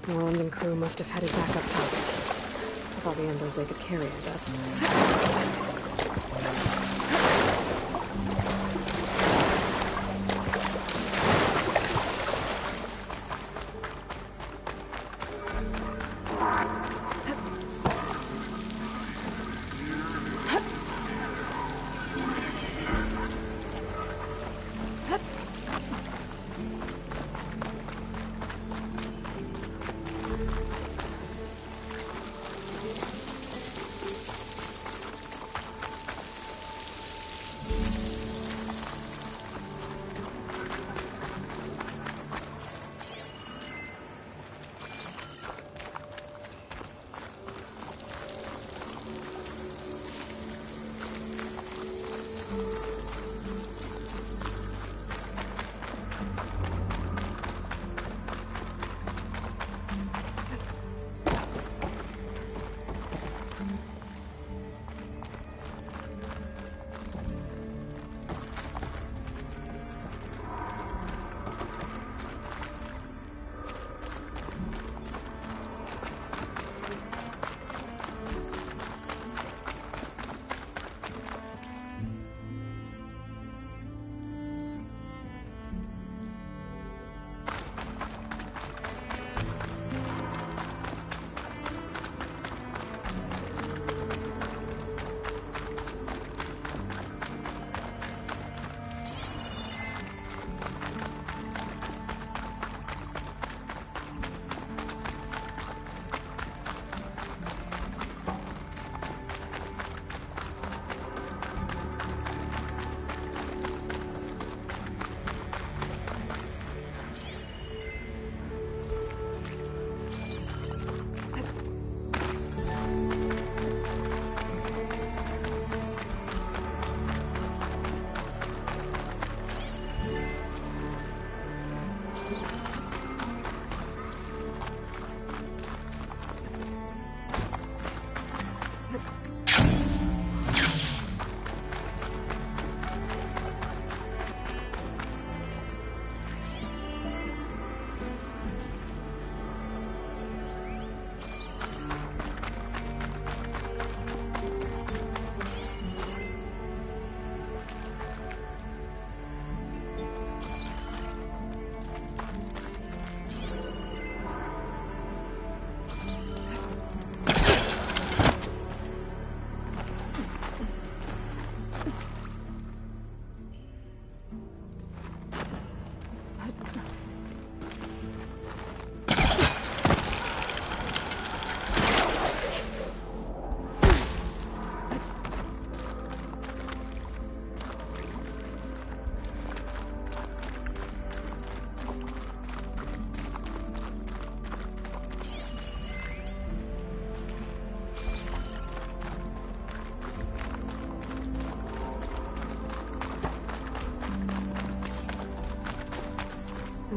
Moreland and crew must have headed back up top. With all the embers they could carry, I guess.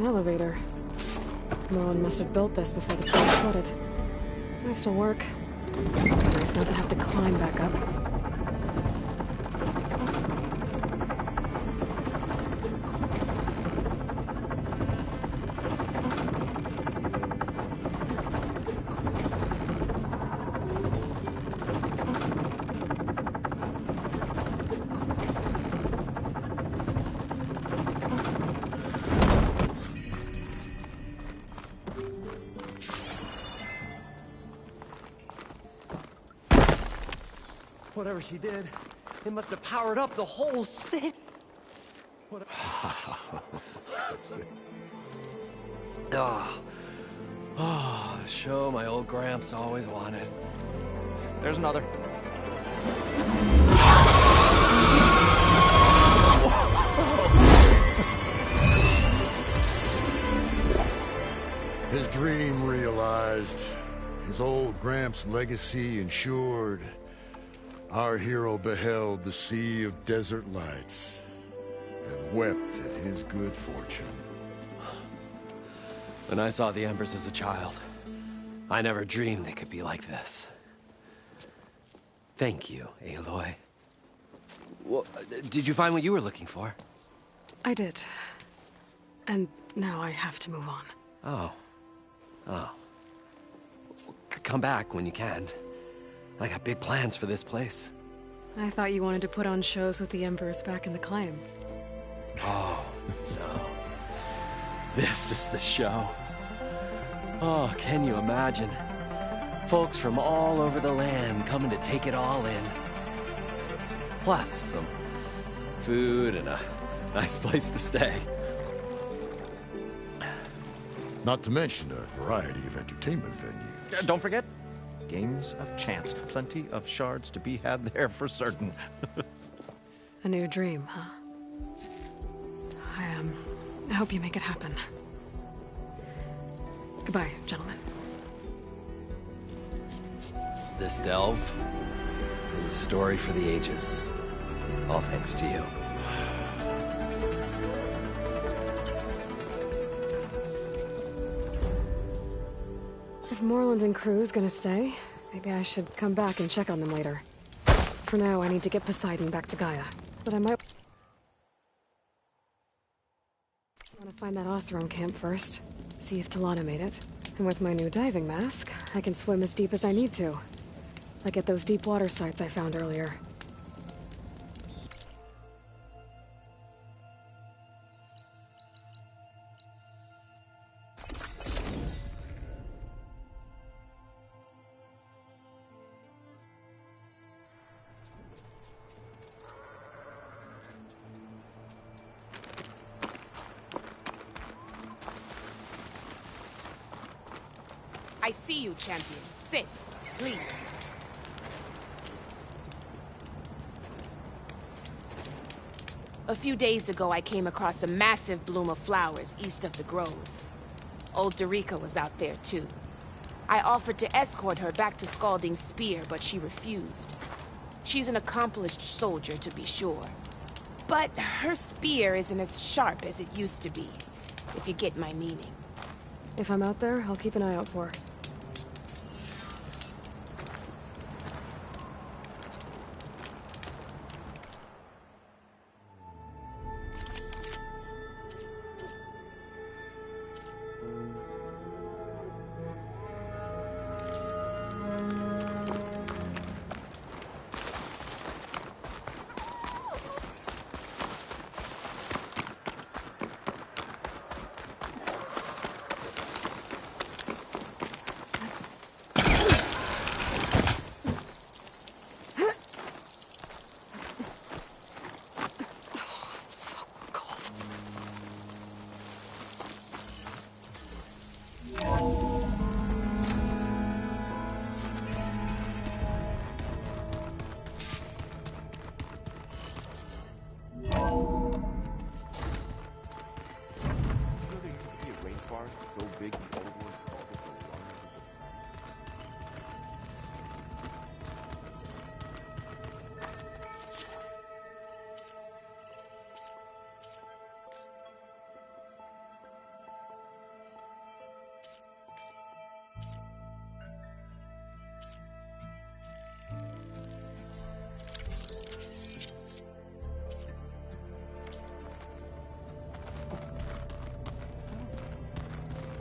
An elevator. Merlin must have built this before the place flooded. Nice to work. Nice not to have to climb back up. Whatever she did, it must have powered up the whole city. The show my old Gramps always wanted. There's another. His dream realized. His old Gramps' legacy ensured. Our hero beheld the sea of desert lights and wept at his good fortune. When I saw the Embers as a child, I never dreamed they could be like this. Thank you, Aloy. Well, did you find what you were looking for? I did. And now I have to move on. Oh. Come back when you can. I got big plans for this place. I thought you wanted to put on shows with the Embers back in the claim. Oh, no. This is the show. Oh, can you imagine? Folks from all over the land coming to take it all in. Plus, some food and a nice place to stay. Not to mention a variety of entertainment venues. Don't forget, games of chance. Plenty of shards to be had there for certain. A new dream, huh? I hope you make it happen. Goodbye, gentlemen. This delve is a story for the ages. All thanks to you. If Moreland and crew's gonna stay, maybe I should come back and check on them later. For now, I need to get Poseidon back to Gaia. But I might want to find that Oseram camp first. See if Talana made it. And with my new diving mask, I can swim as deep as I need to. Like at those deep water sites I found earlier. I see you, champion. Sit, please. A few days ago, I came across a massive bloom of flowers east of the grove. Old Dorica was out there, too. I offered to escort her back to Scalding's Spear, but she refused. She's an accomplished soldier, to be sure. But her spear isn't as sharp as it used to be, if you get my meaning. If I'm out there, I'll keep an eye out for her.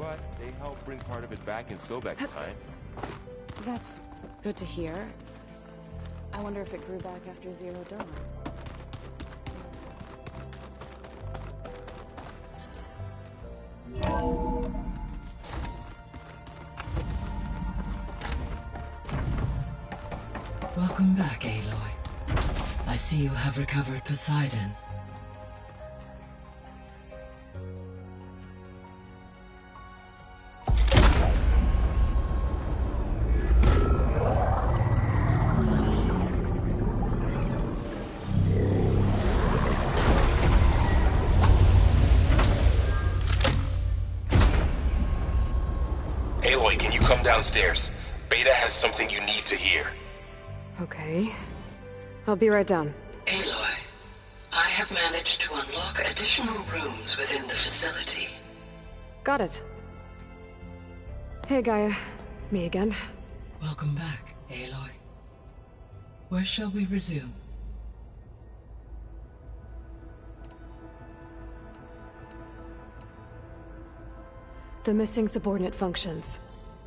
but they helped bring part of it back in Sobek's time. That's good to hear. I wonder if it grew back after Zero Dawn. Welcome back, Aloy. I see you have recovered Poseidon. Aloy, can you come downstairs? Beta has something you need to hear. Okay. I'll be right down. Aloy, I have managed to unlock additional rooms within the facility. Got it. Hey, Gaia. Me again. Welcome back, Aloy. Where shall we resume? The missing subordinate functions.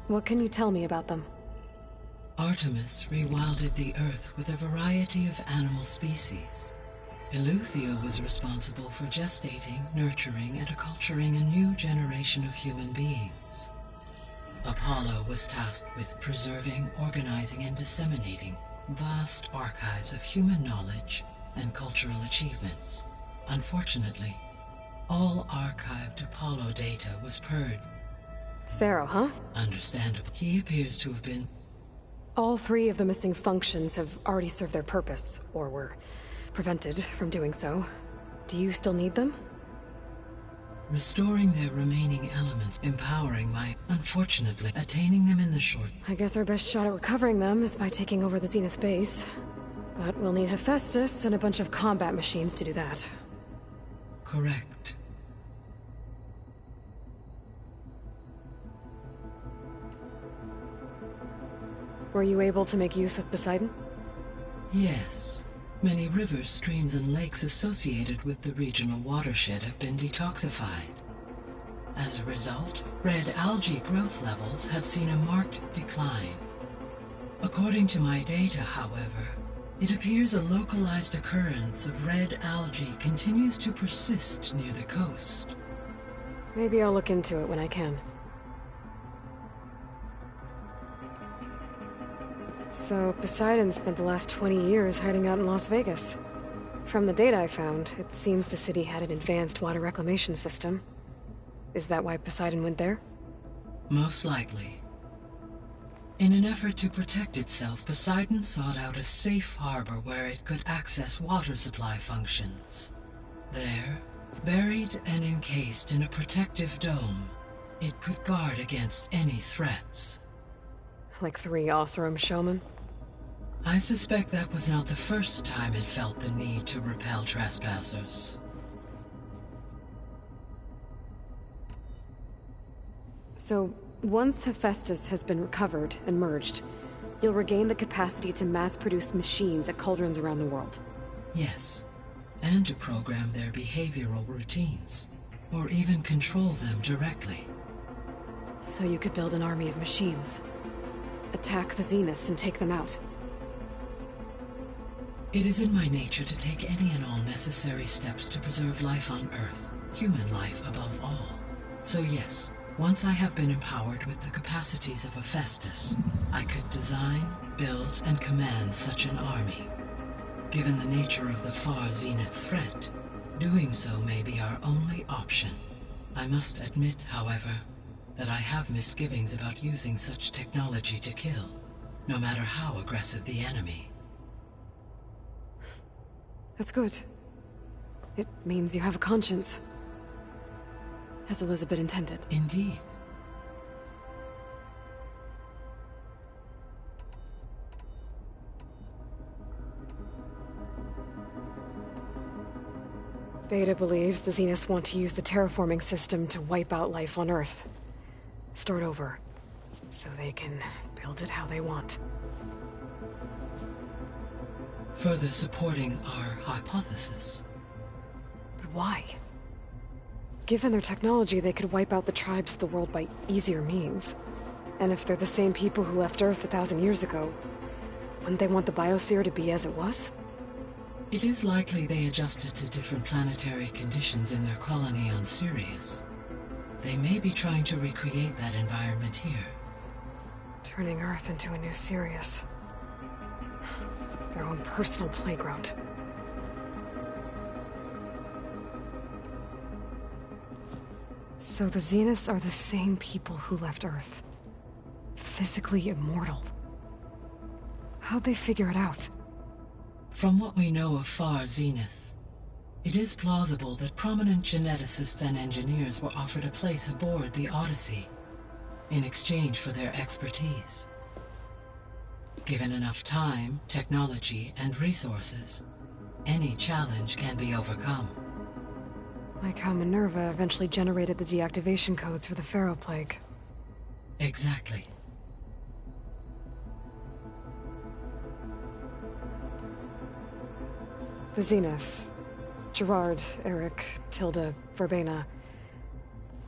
What can you tell me about them? Artemis rewilded the Earth with a variety of animal species. Eleuthia was responsible for gestating, nurturing, and acculturating a new generation of human beings. Apollo was tasked with preserving, organizing, and disseminating vast archives of human knowledge and cultural achievements. Unfortunately, all archived Apollo data was purged. Pharaoh, huh? Understandable. He appears to have been... All three of the missing functions have already served their purpose, or were prevented from doing so. Do you still need them? Restoring their remaining elements, empowering my... Unfortunately, attaining them in the short... I guess our best shot at recovering them is by taking over the Zenith base. But we'll need Hephaestus and a bunch of combat machines to do that. Correct. Were you able to make use of Poseidon? Yes. Many rivers, streams, and lakes associated with the regional watershed have been detoxified. As a result, red algae growth levels have seen a marked decline. According to my data, however, it appears a localized occurrence of red algae continues to persist near the coast. Maybe I'll look into it when I can. So, Poseidon spent the last 20 years hiding out in Las Vegas. From the data I found, it seems the city had an advanced water reclamation system. Is that why Poseidon went there? Most likely. In an effort to protect itself, Poseidon sought out a safe harbor where it could access water supply functions. There, buried and encased in a protective dome, it could guard against any threats. Like 3 Oseram showmen? I suspect that was not the first time it felt the need to repel trespassers. So, once Hephaestus has been recovered and merged, you'll regain the capacity to mass-produce machines at cauldrons around the world. Yes, and to program their behavioral routines, or even control them directly. So you could build an army of machines. Attack the Zeniths and take them out. It is in my nature to take any and all necessary steps to preserve life on Earth, human life above all. So yes, once I have been empowered with the capacities of Hephaestus, I could design, build, and command such an army. Given the nature of the far Zenith threat, doing so may be our only option. I must admit, however, that I have misgivings about using such technology to kill, no matter how aggressive the enemy. That's good. It means you have a conscience. As Elizabeth intended. Indeed. Beta believes the Zeniths want to use the terraforming system to wipe out life on Earth. Start over, so they can build it how they want. Further supporting our hypothesis. But why? Given their technology, they could wipe out the tribes of the world by easier means. And if they're the same people who left Earth 1,000 years ago, wouldn't they want the biosphere to be as it was? It is likely they adjusted to different planetary conditions in their colony on Sirius. They may be trying to recreate that environment here. Turning Earth into a new Sirius. Their own personal playground. So the Zeniths are the same people who left Earth. Physically immortal. How'd they figure it out? From what we know of Far Zenith, it is plausible that prominent geneticists and engineers were offered a place aboard the Odyssey in exchange for their expertise. Given enough time, technology, and resources, any challenge can be overcome. Like how Minerva eventually generated the deactivation codes for the Pharaoh Plague. Exactly. The Zeniths. Gerard, Eric, Tilda, Verbena.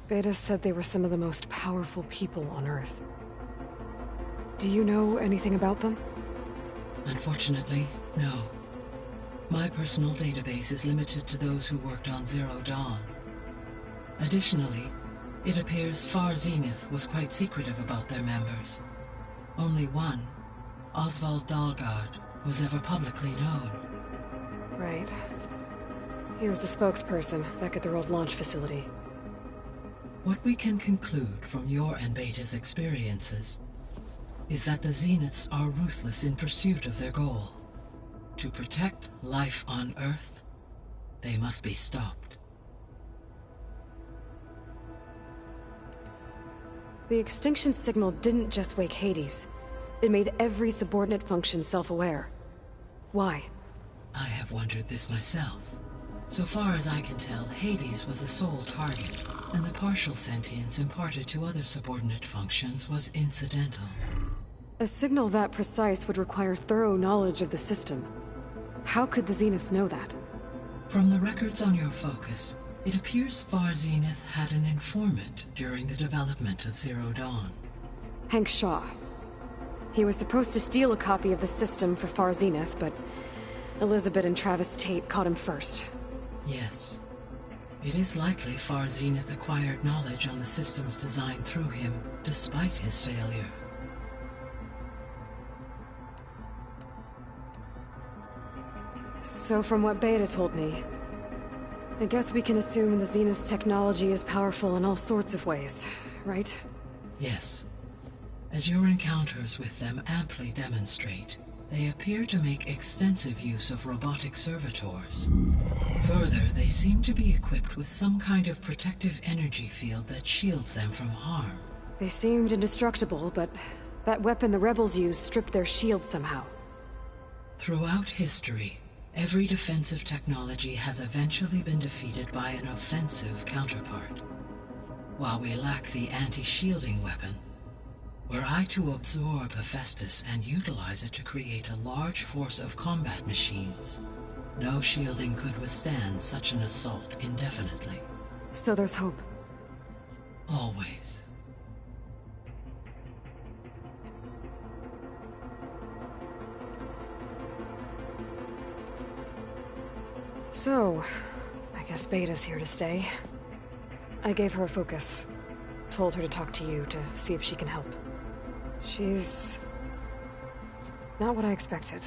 Beta said they were some of the most powerful people on Earth. Do you know anything about them? Unfortunately, no. My personal database is limited to those who worked on Zero Dawn. Additionally, it appears Far Zenith was quite secretive about their members. Only one, Oswald Dahlgard, was ever publicly known. Right. He was the spokesperson back at their old launch facility. What we can conclude from your and Beta's experiences is that the Zeniths are ruthless in pursuit of their goal. To protect life on Earth, they must be stopped. The extinction signal didn't just wake Hades. It made every subordinate function self-aware. Why? I have wondered this myself. So far as I can tell, Hades was the sole target, and the partial sentience imparted to other subordinate functions was incidental. A signal that precise would require thorough knowledge of the system. How could the Zeniths know that? From the records on your focus, it appears Far Zenith had an informant during the development of Zero Dawn. Hank Shaw. He was supposed to steal a copy of the system for Far Zenith, but Elizabeth and Travis Tate caught him first. Yes. It is likely Far Zenith acquired knowledge on the systems designed through him, despite his failure. So from what Beta told me, I guess we can assume the Zenith's technology is powerful in all sorts of ways, right? Yes. As your encounters with them amply demonstrate, they appear to make extensive use of robotic servitors. Further, they seem to be equipped with some kind of protective energy field that shields them from harm. They seemed indestructible, but that weapon the rebels used stripped their shield somehow. Throughout history, every defensive technology has eventually been defeated by an offensive counterpart. While we lack the anti-shielding weapon, were I to absorb Hephaestus and utilize it to create a large force of combat machines, no shielding could withstand such an assault indefinitely. So there's hope. Always. So, I guess Beta's here to stay. I gave her a focus. Told her to talk to you to see if she can help. She's not what I expected.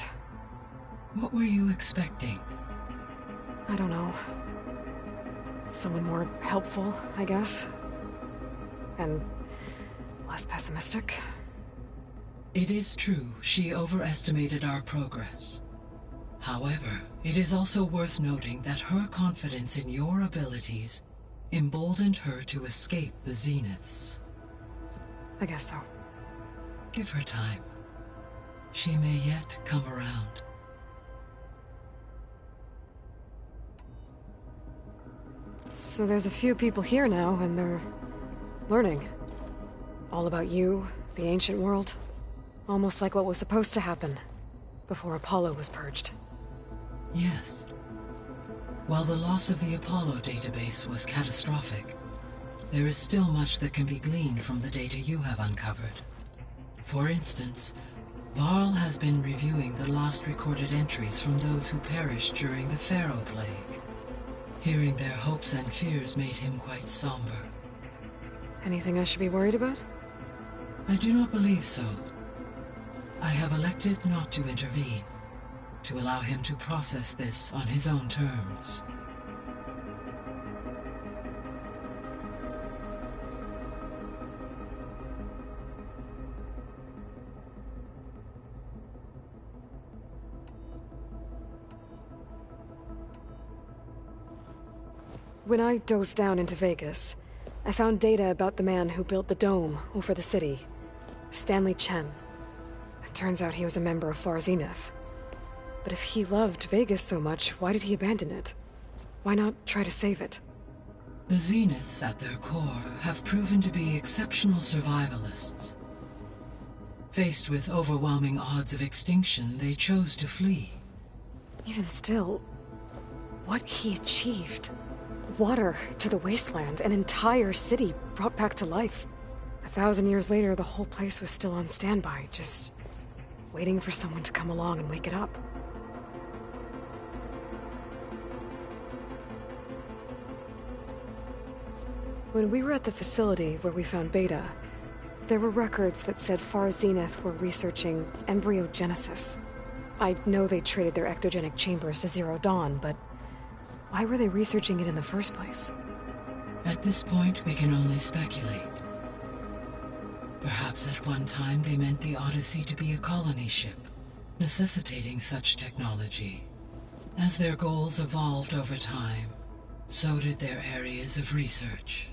What were you expecting? I don't know. Someone more helpful, I guess. And less pessimistic. It is true, she overestimated our progress. However, it is also worth noting that her confidence in your abilities emboldened her to escape the Zeniths. I guess so. Give her time. She may yet come around. So there's a few people here now, and they're learning. All about you, the ancient world. Almost like what was supposed to happen before Apollo was purged. Yes. While the loss of the Apollo database was catastrophic, there is still much that can be gleaned from the data you have uncovered. For instance, Varl has been reviewing the last recorded entries from those who perished during the Pharaoh Plague. Hearing their hopes and fears made him quite somber. Anything I should be worried about? I do not believe so. I have elected not to intervene, to allow him to process this on his own terms. When I dove down into Vegas, I found data about the man who built the dome over the city, Stanley Chen. It turns out he was a member of Far Zenith. But if he loved Vegas so much, why did he abandon it? Why not try to save it? The Zeniths, at their core, have proven to be exceptional survivalists. Faced with overwhelming odds of extinction, they chose to flee. Even still, what he achieved. Water to the wasteland, an entire city brought back to life. 1,000 years later, the whole place was still on standby, just waiting for someone to come along and wake it up. When we were at the facility where we found Beta, there were records that said Far Zenith were researching embryogenesis. I know they traded their ectogenic chambers to Zero Dawn, but why were they researching it in the first place? At this point, we can only speculate. Perhaps at one time they meant the Odyssey to be a colony ship, necessitating such technology. As their goals evolved over time, so did their areas of research.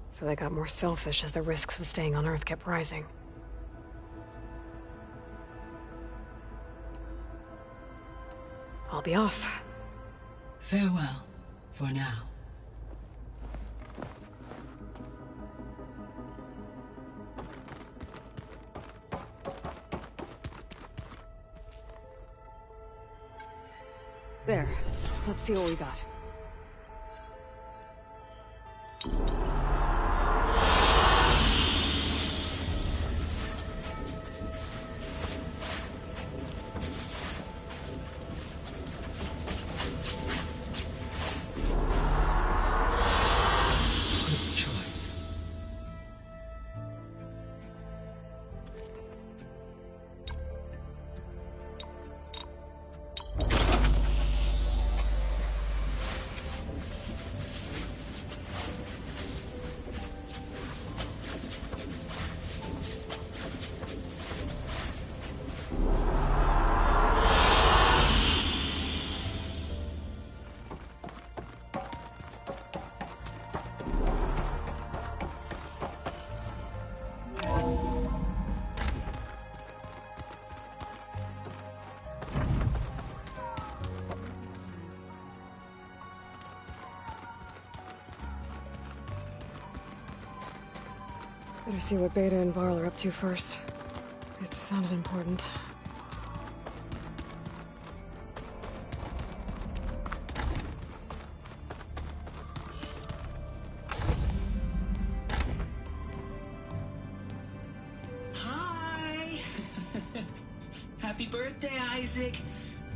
So they got more selfish as the risks of staying on Earth kept rising. I'll be off. Farewell, for now. There. Let's see what we got. Better see what Beta and Varl are up to first. It sounded important. Hi! Happy birthday, Isaac!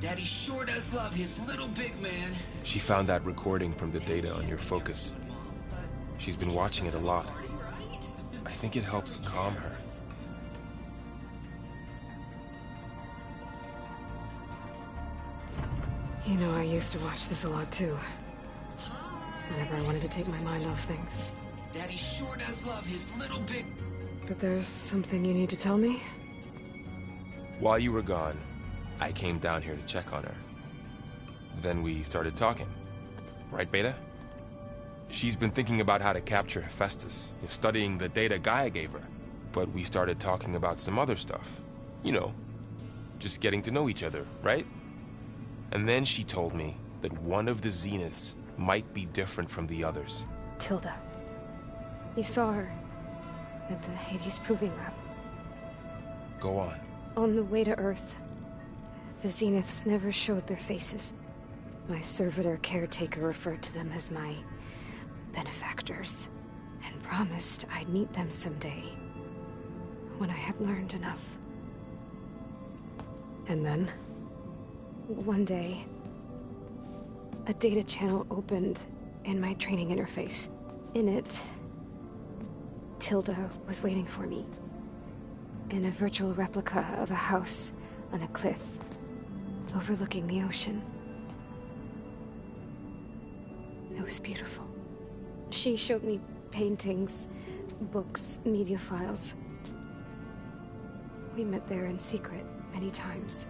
Daddy sure does love his little big man. She found that recording from the data on your focus. She's been watching it a lot. I think it helps calm her. You know, I used to watch this a lot too. Whenever I wanted to take my mind off things. Daddy sure does love his little big... But there's something you need to tell me? While you were gone, I came down here to check on her. Then we started talking. Right, Beta? She's been thinking about how to capture Hephaestus, studying the data Gaia gave her. But we started talking about some other stuff. You know, just getting to know each other, right? And then she told me that one of the Zeniths might be different from the others. Tilda. You saw her at the Hades Proving Lab. Go on. On the way to Earth, the Zeniths never showed their faces. My servitor caretaker referred to them as my benefactors, and promised I'd meet them someday, when I had learned enough. And then, one day, a data channel opened in my training interface. In it, Tilda was waiting for me, in a virtual replica of a house on a cliff, overlooking the ocean. It was beautiful. She showed me paintings, books, media files. We met there in secret many times.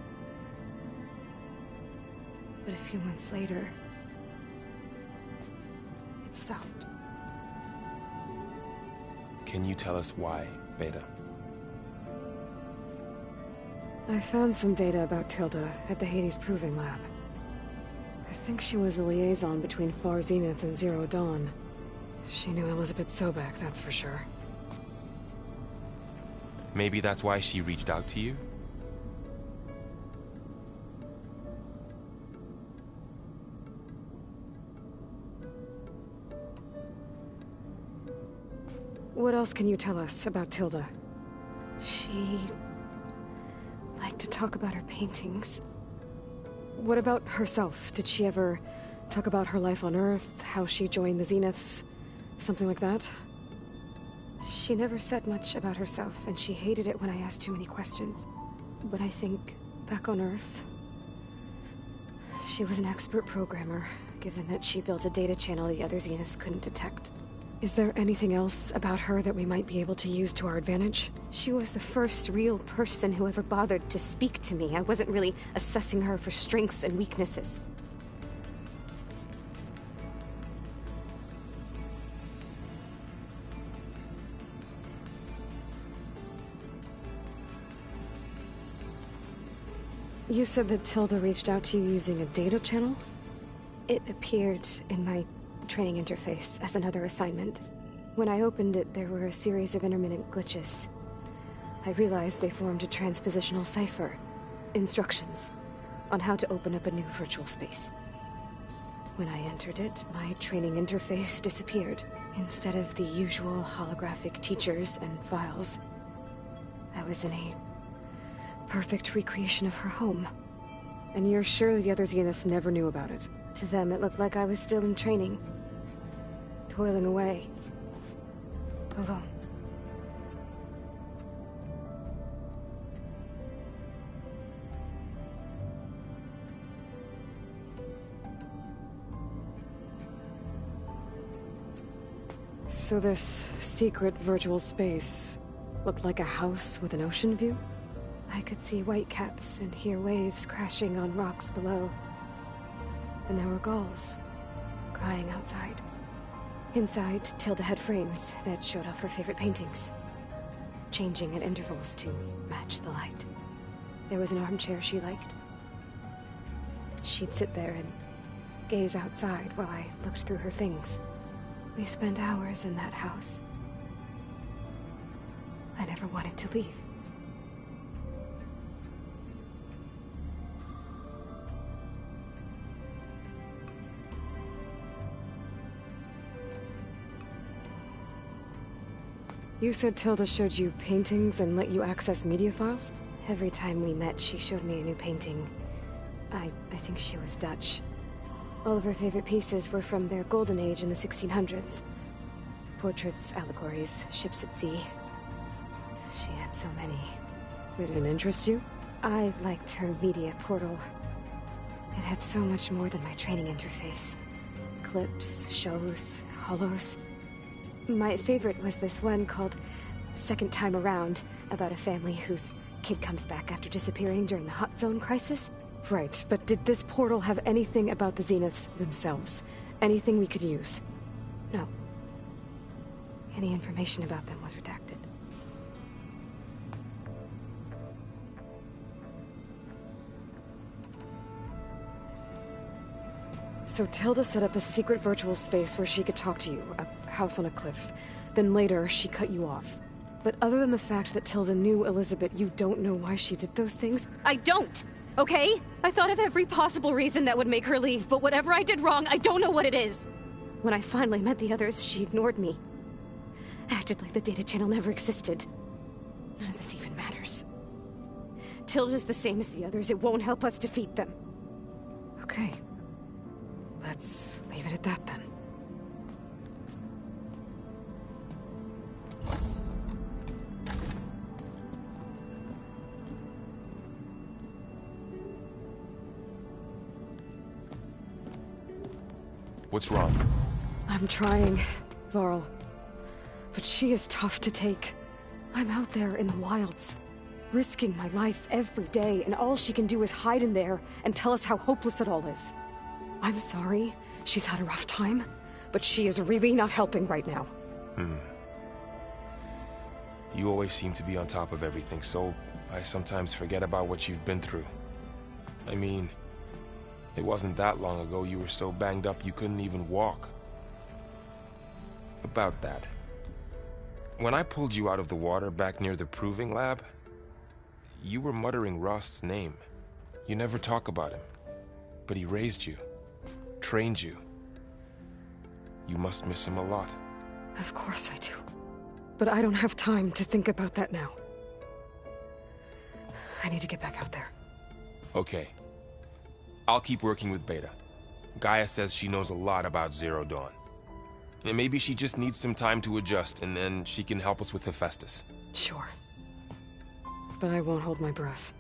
But a few months later, it stopped. Can you tell us why, Beta? I found some data about Tilda at the Hades Proving Lab. I think she was a liaison between Far Zenith and Zero Dawn. She knew Elizabeth Sobek, that's for sure. Maybe that's why she reached out to you? What else can you tell us about Tilda? She liked to talk about her paintings. What about herself? Did she ever talk about her life on Earth, how she joined the Zeniths, something like that? She never said much about herself, and she hated it when I asked too many questions. But I think, back on Earth, she was an expert programmer, given that she built a data channel the other Zeniths couldn't detect. Is there anything else about her that we might be able to use to our advantage? She was the first real person who ever bothered to speak to me. I wasn't really assessing her for strengths and weaknesses. You said that Tilda reached out to you using a data channel? It appeared in my training interface as another assignment. When I opened it, there were a series of intermittent glitches. I realized they formed a transpositional cipher. Instructions on how to open up a new virtual space. When I entered it, my training interface disappeared. Instead of the usual holographic teachers and files, I was in a perfect recreation of her home. And you're sure the other Zeniths never knew about it? To them, it looked like I was still in training. Toiling away. Alone. So this secret virtual space looked like a house with an ocean view? I could see whitecaps and hear waves crashing on rocks below. And there were gulls crying outside. Inside, Tilda had frames that showed off her favorite paintings, changing at intervals to match the light. There was an armchair she liked. She'd sit there and gaze outside while I looked through her things. We spent hours in that house. I never wanted to leave. You said Tilda showed you paintings and let you access media files? Every time we met, she showed me a new painting. I think she was Dutch. All of her favorite pieces were from their golden age in the 1600s. Portraits, allegories, ships at sea. She had so many. They didn't interest you? I liked her media portal. It had so much more than my training interface. Clips, shows, holos. My favorite was this one called Second Time Around, about a family whose kid comes back after disappearing during the Hot Zone crisis. Right, but did this portal have anything about the Zeniths themselves? Anything we could use? No. Any information about them was redacted. So Tilda set up a secret virtual space where she could talk to you, a house on a cliff. Then later, she cut you off. But other than the fact that Tilda knew Elizabeth, you don't know why she did those things? I don't! okay? I thought of every possible reason that would make her leave, but whatever I did wrong, I don't know what it is. When I finally met the others, she ignored me. Acted like the data channel never existed. None of this even matters. Tilda's the same as the others. It won't help us defeat them. Okay. Let's leave it at that then. What's wrong? I'm trying, Varl. But she is tough to take. I'm out there in the wilds, risking my life every day, and all she can do is hide in there and tell us how hopeless it all is. I'm sorry, she's had a rough time, but she is really not helping right now. You always seem to be on top of everything, so I sometimes forget about what you've been through. I mean, it wasn't that long ago you were so banged up you couldn't even walk. About that. When I pulled you out of the water back near the proving lab, you were muttering Rost's name. You never talk about him. But he raised you, trained you. You must miss him a lot. Of course I do. But I don't have time to think about that now. I need to get back out there. Okay. I'll keep working with Beta. Gaia says she knows a lot about Zero Dawn. And maybe she just needs some time to adjust, and then she can help us with Hephaestus. Sure. But I won't hold my breath.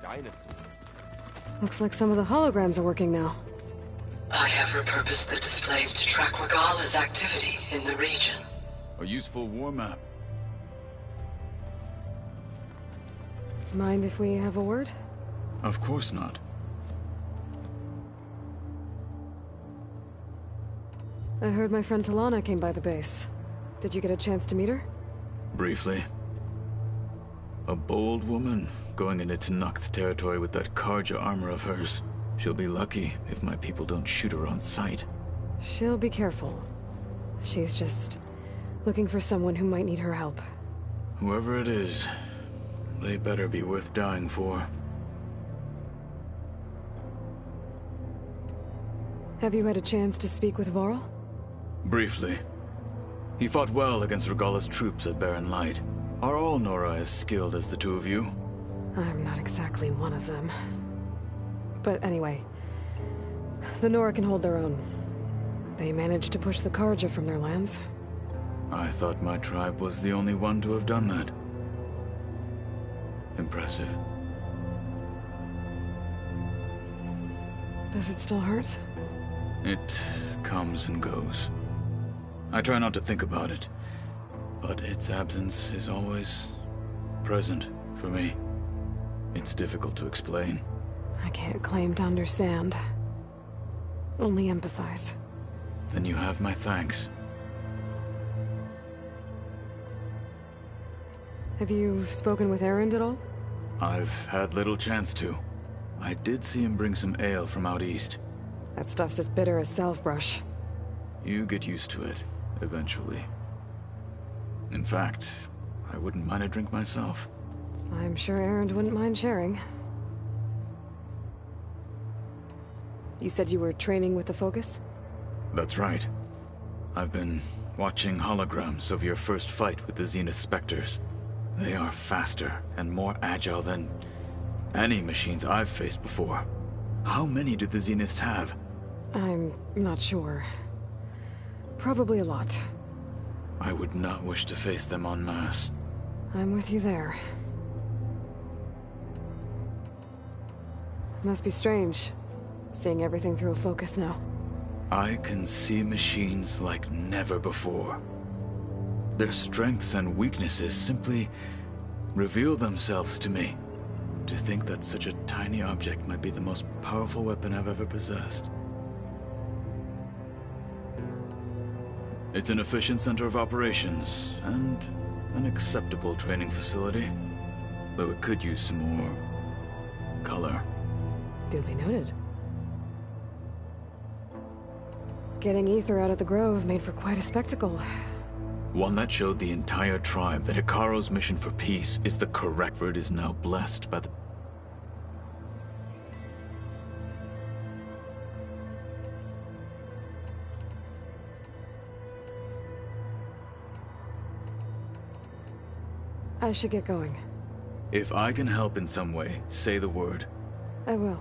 Dinosaurs. Looks like some of the holograms are working now. I have repurposed the displays to track Regala's activity in the region. A useful war map. Mind if we have a word? Of course not. I heard my friend Talana came by the base. Did you get a chance to meet her? Briefly. A bold woman, going into Tenakth territory with that Karja armor of hers. She'll be lucky if my people don't shoot her on sight. She'll be careful. She's just looking for someone who might need her help. Whoever it is, they better be worth dying for. Have you had a chance to speak with Varl? Briefly. He fought well against Regala's troops at Barren Light. Are all Nora as skilled as the two of you? I'm not exactly one of them. But anyway, the Nora can hold their own. They managed to push the Karja from their lands. I thought my tribe was the only one to have done that. Impressive. Does it still hurt? It comes and goes. I try not to think about it, but its absence is always present for me. It's difficult to explain. I can't claim to understand. Only empathize. Then you have my thanks. Have you spoken with Erend at all? I've had little chance to. I did see him bring some ale from out east. That stuff's as bitter as salve-brush. You get used to it, eventually. In fact, I wouldn't mind a drink myself. I'm sure Erend wouldn't mind sharing. You said you were training with the Focus? That's right. I've been watching holograms of your first fight with the Zenith Spectres. They are faster and more agile than any machines I've faced before. How many do the Zeniths have? I'm not sure. Probably a lot. I would not wish to face them en masse. I'm with you there. Must be strange, seeing everything through a focus now. I can see machines like never before. Their strengths and weaknesses simply reveal themselves to me. To think that such a tiny object might be the most powerful weapon I've ever possessed. It's an efficient center of operations, and an acceptable training facility. Though it could use some more color. Duly noted. Getting Ether out of the Grove made for quite a spectacle. One that showed the entire tribe that Hikaru's mission for peace is the correct, for it is now blessed by the... I should get going. If I can help in some way, say the word. I will.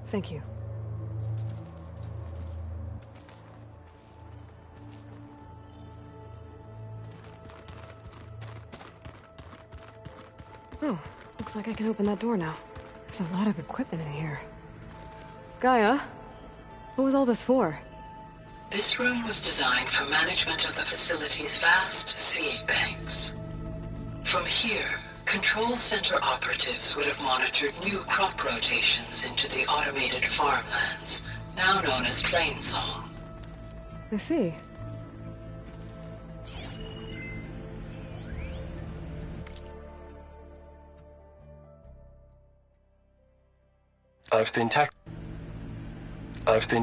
Thank you. Oh, looks like I can open that door now. There's a lot of equipment in here. Gaia, what was all this for? This room was designed for management of the facility's vast seed banks. From here, Control Center operatives would have monitored new crop rotations into the automated farmlands, now known as Plainsong. I see. I've been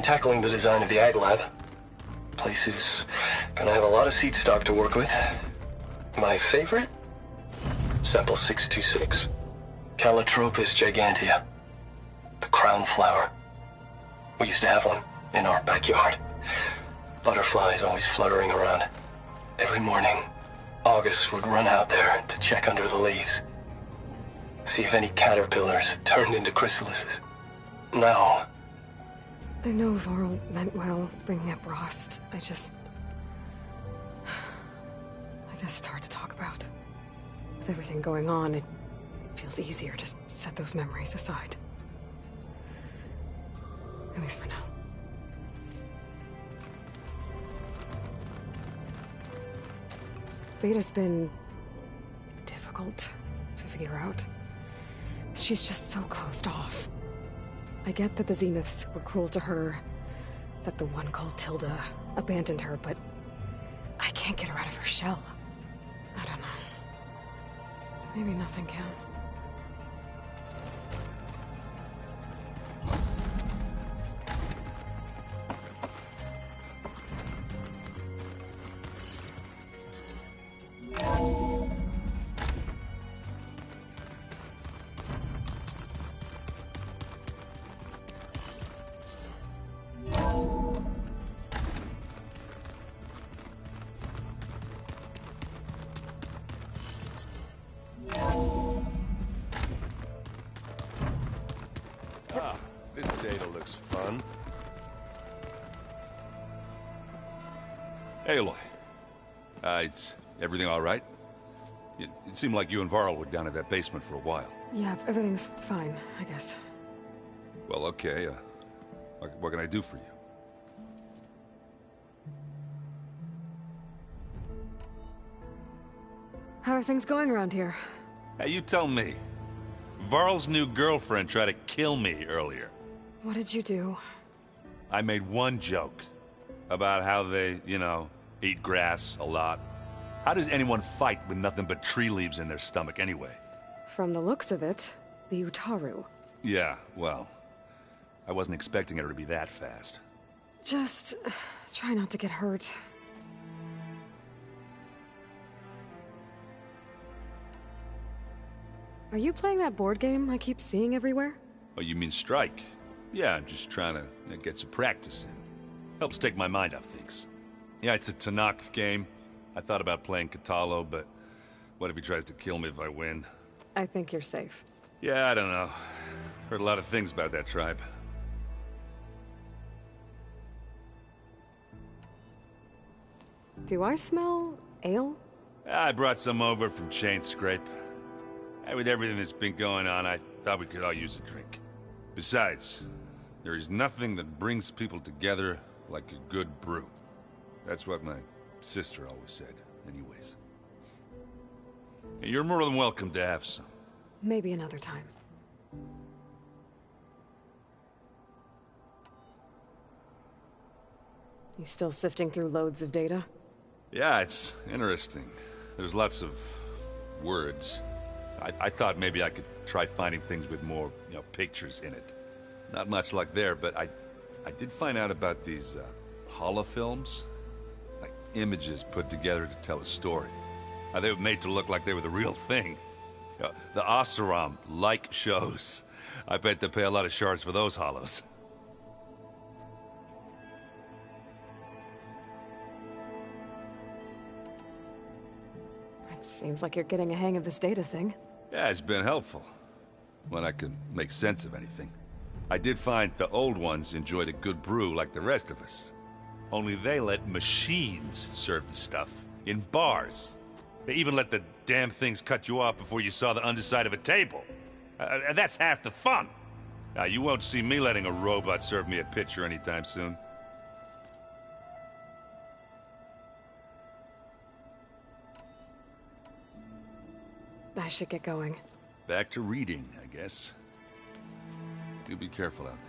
tackling the design of the Ag Lab. Place is gonna have a lot of seed stock to work with. My favorite? Sample 626. Calotropis gigantea. The crown flower. We used to have one in our backyard. Butterflies always fluttering around. Every morning, August would run out there to check under the leaves. See if any caterpillars turned into chrysalises. Now, I know Varl meant well bringing up Rost. I guess it's hard to talk about. With everything going on, it feels easier to set those memories aside. At least for now. Beta's been difficult to figure out. She's just so closed off. I get that the Zeniths were cruel to her, that the one called Tilda abandoned her, but I can't get her out of her shell. I don't know. Maybe nothing can. This data looks fun. Aloy. Is everything all right? It seemed like you and Varl were down in that basement for a while. Yeah, everything's fine, I guess. Well, okay. What can I do for you? How are things going around here? Hey, you tell me. Varl's new girlfriend tried to kill me earlier. What did you do? I made one joke about how they, eat grass a lot. How does anyone fight with nothing but tree leaves in their stomach anyway? From the looks of it, the Utaru. Yeah, well, I wasn't expecting her to be that fast. Just try not to get hurt. Are you playing that board game I keep seeing everywhere? Oh, you mean Strike? Yeah, I'm just trying to get some practice in. Helps take my mind off things. Yeah, it's a Tanakh game. I thought about playing Katalo, but what if he tries to kill me if I win? I think you're safe. Yeah, I don't know. Heard a lot of things about that tribe. Do I smell ale? I brought some over from Chain Scrape. With everything that's been going on, I thought we could all use a drink. Besides, there is nothing that brings people together like a good brew. That's what my sister always said, anyways. You're more than welcome to have some. Maybe another time. You still sifting through loads of data? Yeah, it's interesting. There's lots of words. I thought maybe I could try finding things with more, pictures in it. Not much luck there, but I did find out about these holofilms. Like images put together to tell a story. They were made to look like they were the real thing. The Oseram like shows. I bet they pay a lot of shards for those hollows. It seems like you're getting a hang of this data thing. Yeah, it's been helpful. When I could make sense of anything. I did find the old ones enjoyed a good brew like the rest of us. Only they let machines serve the stuff. In bars. They even let the damn things cut you off before you saw the underside of a table. And that's half the fun. Now, you won't see me letting a robot serve me a pitcher anytime soon. I should get going. Back to reading, I guess. Do be careful out there.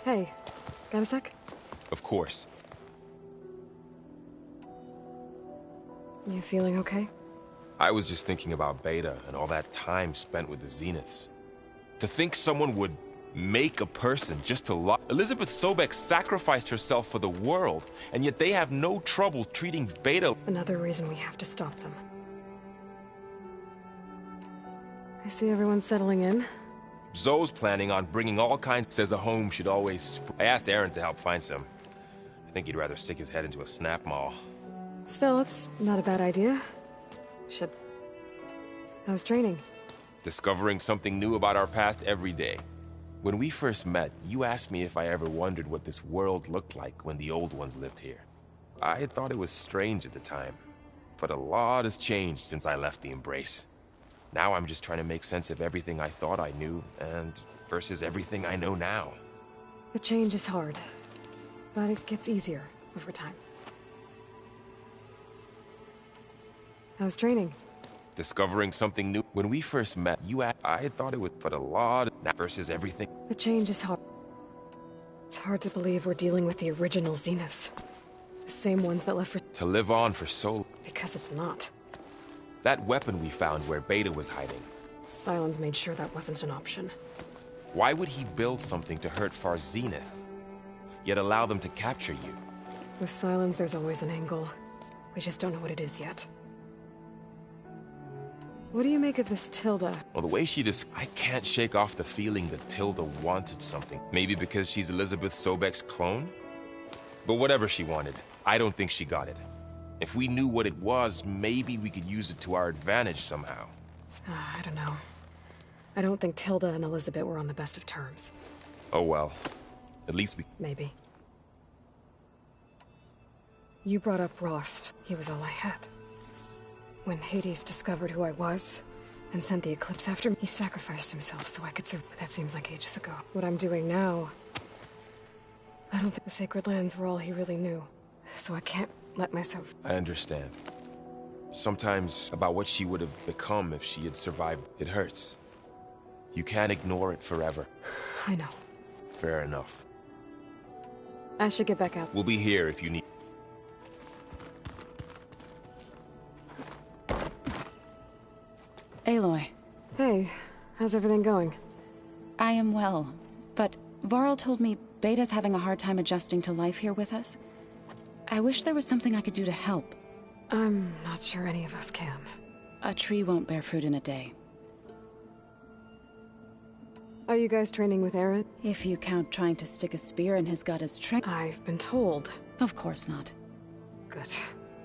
Hey, got a sec? Of course. You feeling okay? I was just thinking about Beta and all that time spent with the Zeniths. To think someone would make a person just to lie. Elizabeth Sobek sacrificed herself for the world, and yet they have no trouble treating Beta. Another reason we have to stop them. I see everyone's settling in. Zoe's planning on bringing all kinds. Says a home should always. I asked Aaron to help find some. I think he'd rather stick his head into a snap mall. Still, it's not a bad idea. How's training? Discovering something new about our past every day. When we first met, you asked me if I ever wondered what this world looked like when the old ones lived here. I had thought it was strange at the time, but a lot has changed since I left the Embrace. Now I'm just trying to make sense of everything I thought I knew, and versus everything I know now. The change is hard, but it gets easier over time. How's training? Discovering something new. When we first met, I had thought it would put a lot versus everything. The change is hard. It's hard to believe we're dealing with the original Zeniths. The same ones that left for... To live on for so long. Because it's not. That weapon we found where Beta was hiding. Sylens made sure that wasn't an option. Why would he build something to hurt Far Zenith, yet allow them to capture you? With Sylens, there's always an angle. We just don't know what it is yet. What do you make of this Tilda? Well, the way she I can't shake off the feeling that Tilda wanted something. Maybe because she's Elizabeth Sobek's clone? But whatever she wanted, I don't think she got it. If we knew what it was, maybe we could use it to our advantage somehow. I don't know. I don't think Tilda and Elizabeth were on the best of terms. Oh well. At least we... Maybe. You brought up Rost. He was all I had. When Hades discovered who I was, and sent the Eclipse after me, he sacrificed himself so I could survive. But that seems like ages ago. What I'm doing now... I don't think the Sacred Lands were all he really knew. So I can't let myself... I understand. Sometimes about what she would have become if she had survived, it hurts. You can't ignore it forever. I know. Fair enough. I should get back out. We'll be here if you need... Aloy. Hey, how's everything going? I am well, but Varl told me Beta's having a hard time adjusting to life here with us. I wish there was something I could do to help. I'm not sure any of us can. A tree won't bear fruit in a day. Are you guys training with Aaron? If you count trying to stick a spear in his gut as train. I've been told. Of course not. Good.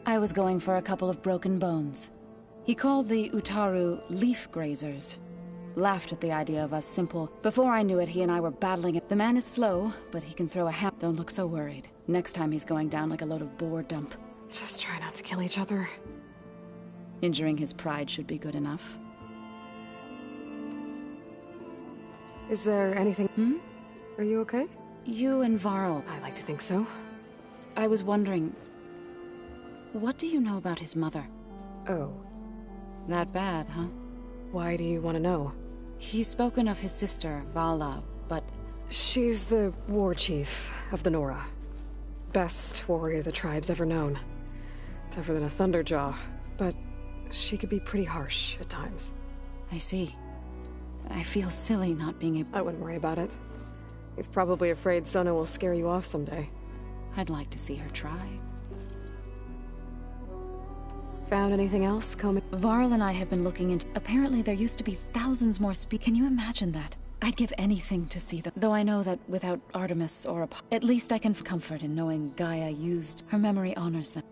I was going for a couple of broken bones. He called the Utaru leaf grazers. Laughed at the idea of us simple. Before I knew it, he and I were battling it. The man is slow, but he can throw a hammer. Don't look so worried. Next time he's going down like a load of boar dump. Just try not to kill each other. Injuring his pride should be good enough. Is there anything? Are you okay? You and Varl. I like to think so. I was wondering, what do you know about his mother? Oh. That bad, huh? Why do you want to know? He's spoken of his sister, Vala, but... She's the war chief of the Nora. Best warrior the tribe's ever known. Tougher than a Thunderjaw, but she could be pretty harsh at times. I see. I feel silly not being able... I wouldn't worry about it. He's probably afraid Sona will scare you off someday. I'd like to see her try. Found anything else, Comey? Varl and I have been looking into... Apparently there used to be thousands more Can you imagine that? I'd give anything to see them. Though I know that without Artemis or at least I can find comfort in knowing Gaia used... Her memory honors them.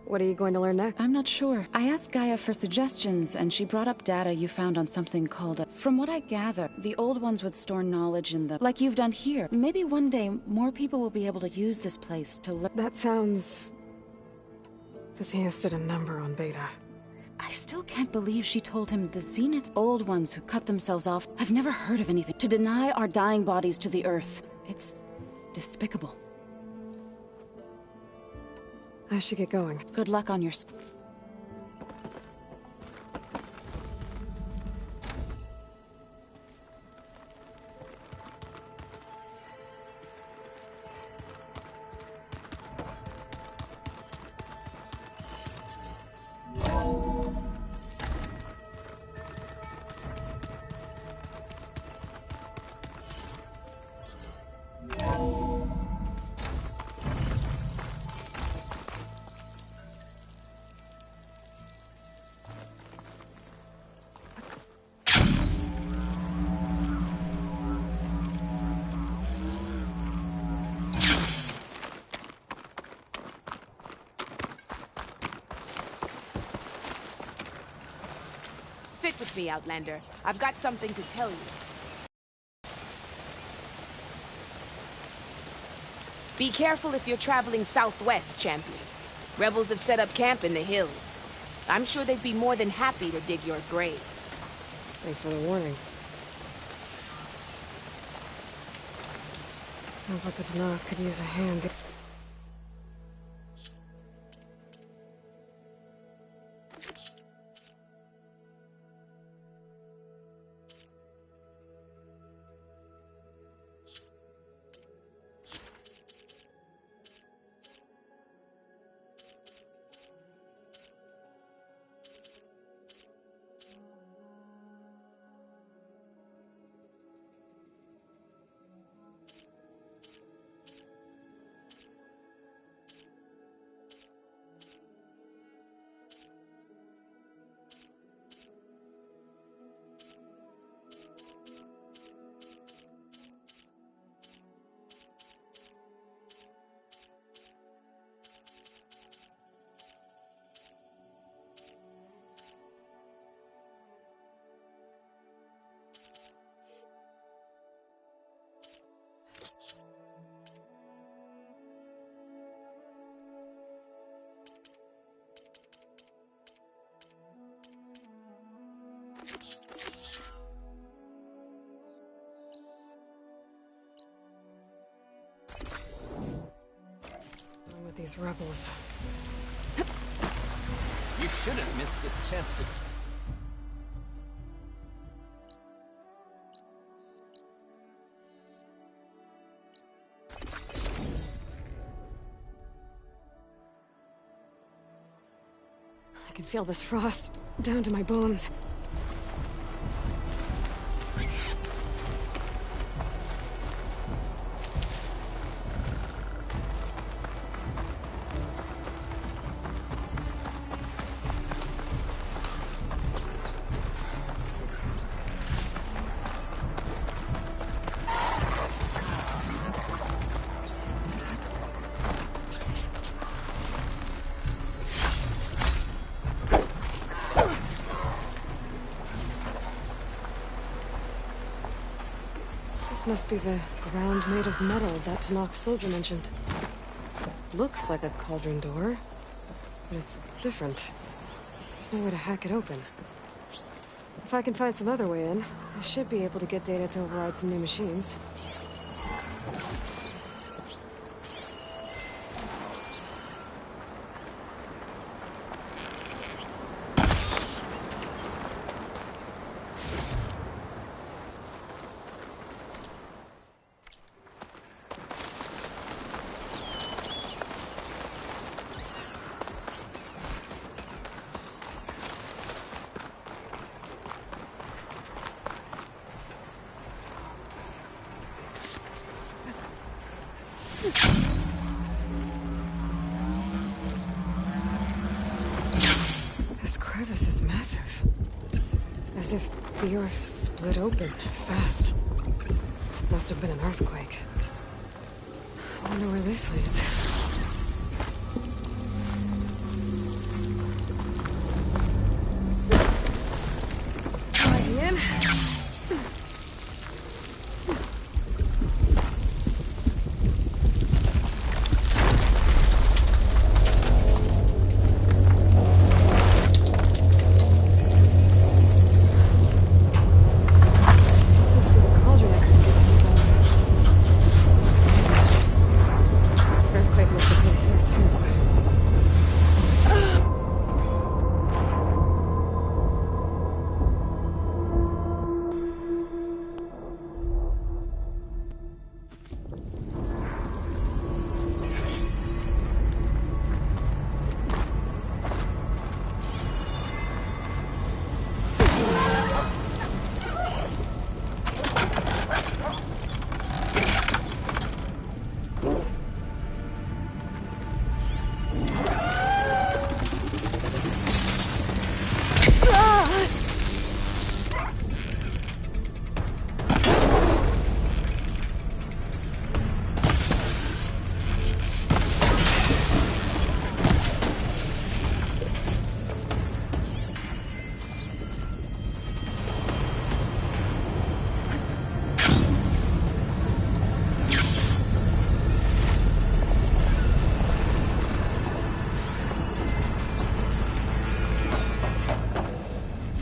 What are you going to learn next? I'm not sure. I asked Gaia for suggestions, and she brought up data you found on something called From what I gather, the old ones would store knowledge in the... Like you've done here. Maybe one day, more people will be able to use this place to learn... That sounds... The Zeniths did a number on Beta. I still can't believe she told him the Zeniths, old ones who cut themselves off. I've never heard of anything. To deny our dying bodies to the Earth. It's... despicable. I should get going. Good luck on your... Sit with me, Outlander. I've got something to tell you. Be careful if you're traveling southwest, champion. Rebels have set up camp in the hills. I'm sure they'd be more than happy to dig your grave. Thanks for the warning. Sounds like the Danath could use a hand. These rebels. You shouldn't miss this chance to... I can feel this frost down to my bones. This must be the ground made of metal that Tanakh soldier mentioned. Looks like a cauldron door, but it's different. There's no way to hack it open. If I can find some other way in, I should be able to get data to override some new machines. This crevice is massive. As if the earth split open fast. Must have been an earthquake. I wonder where this leads.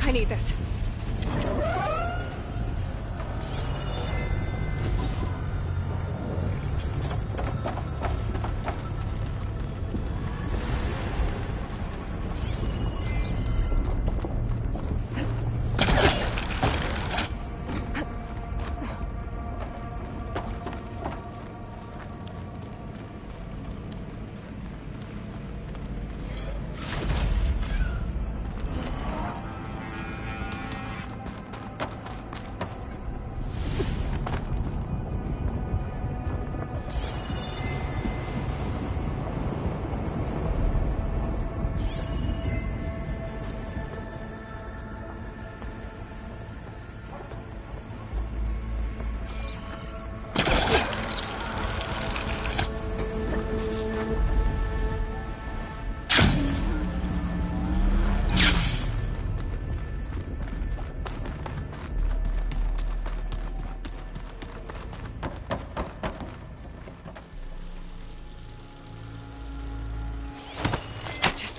I need this.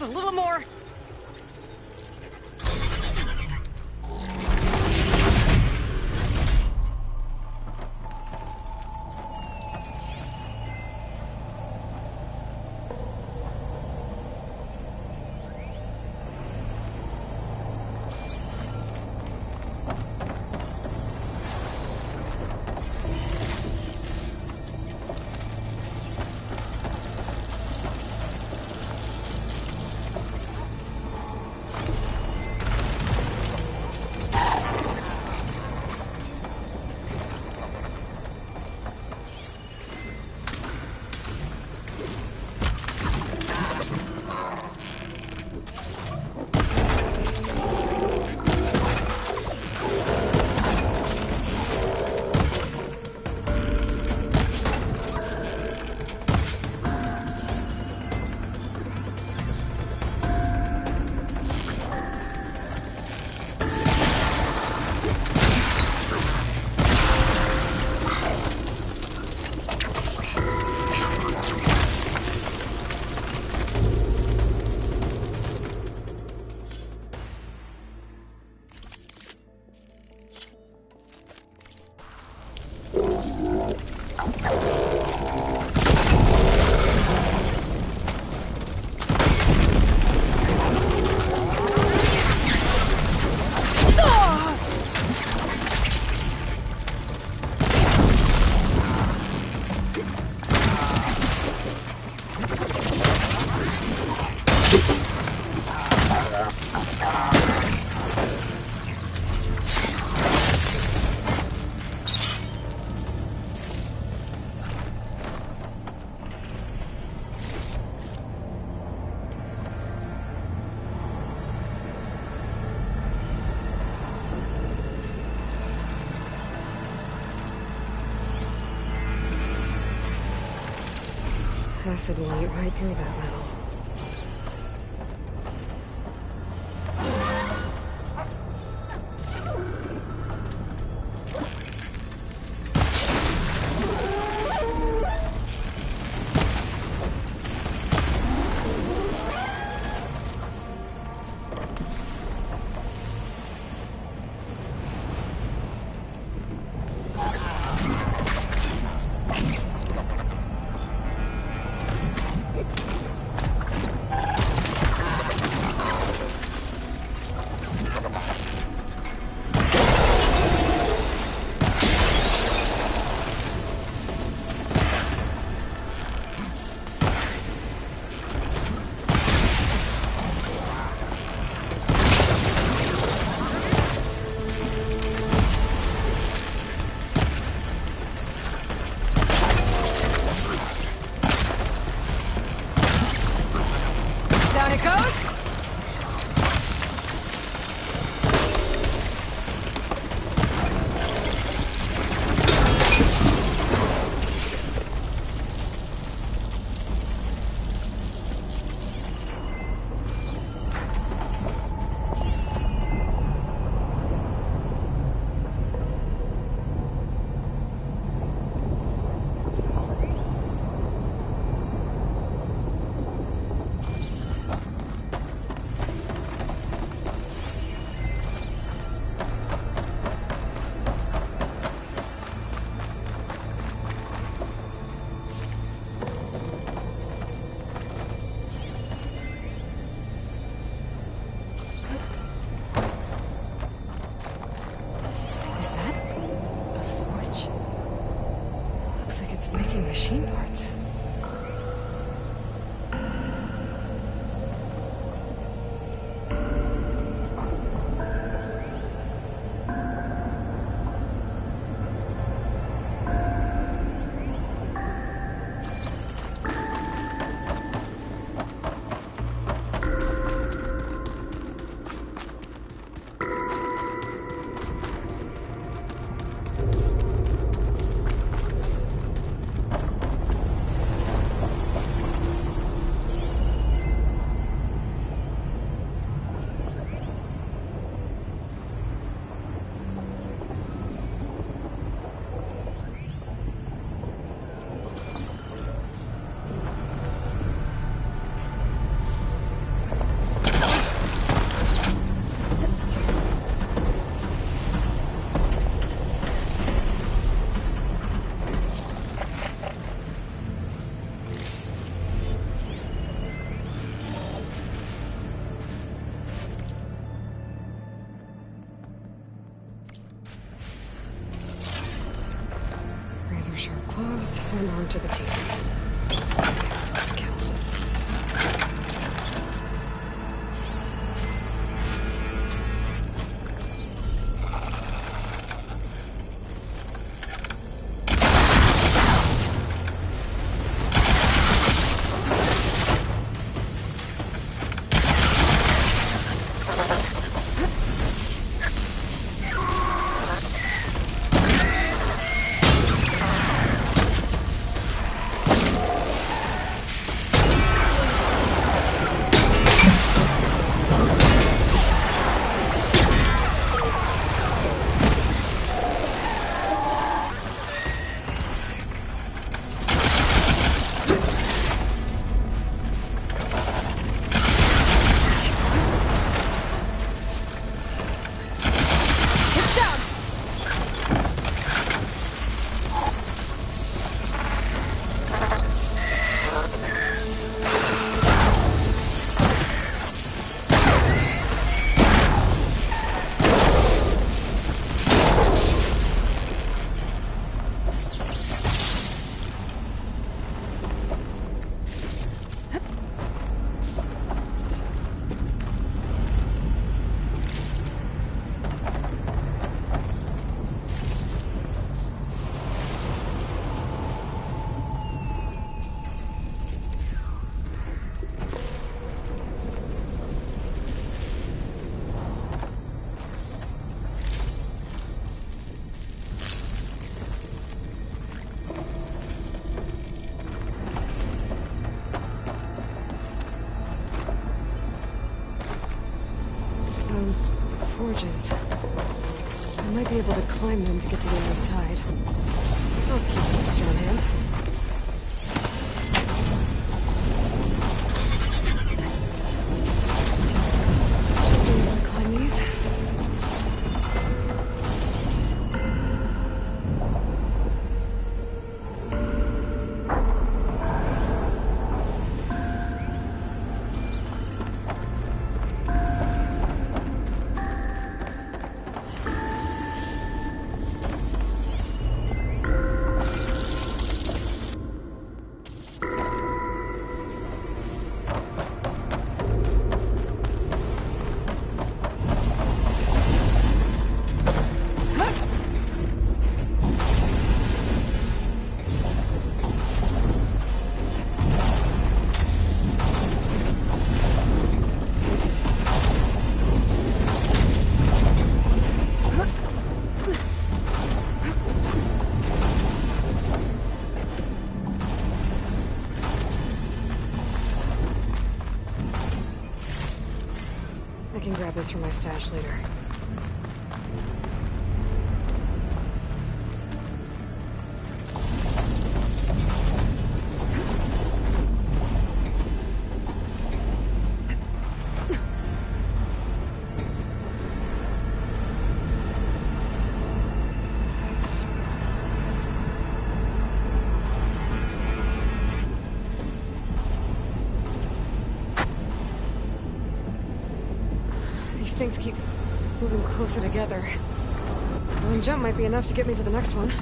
A little more. Acid will eat right through that metal. Down it goes. Making machine parts. Razor-sharp claws and armed to the teeth. Expert to kill. forges. I might be able to climb them to get to the other side. I'll keep some extra on hand. Should be able to climb these. I can grab this from my stash later. These things keep moving closer together. One jump might be enough to get me to the next one.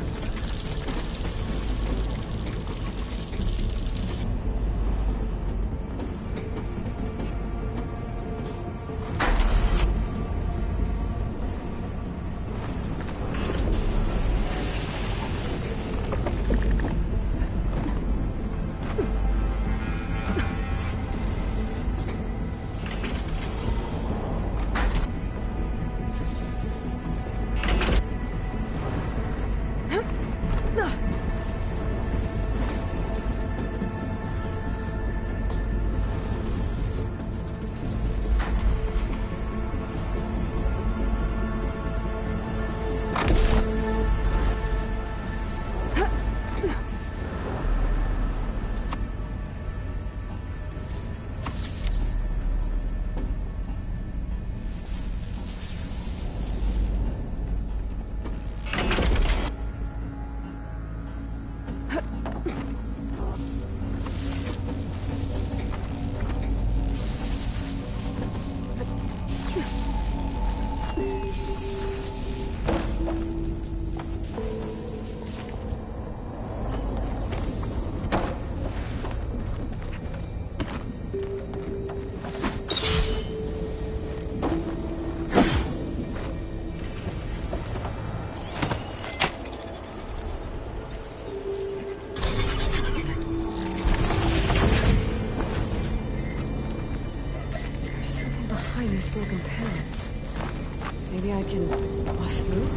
These broken panels. Maybe I can bust through?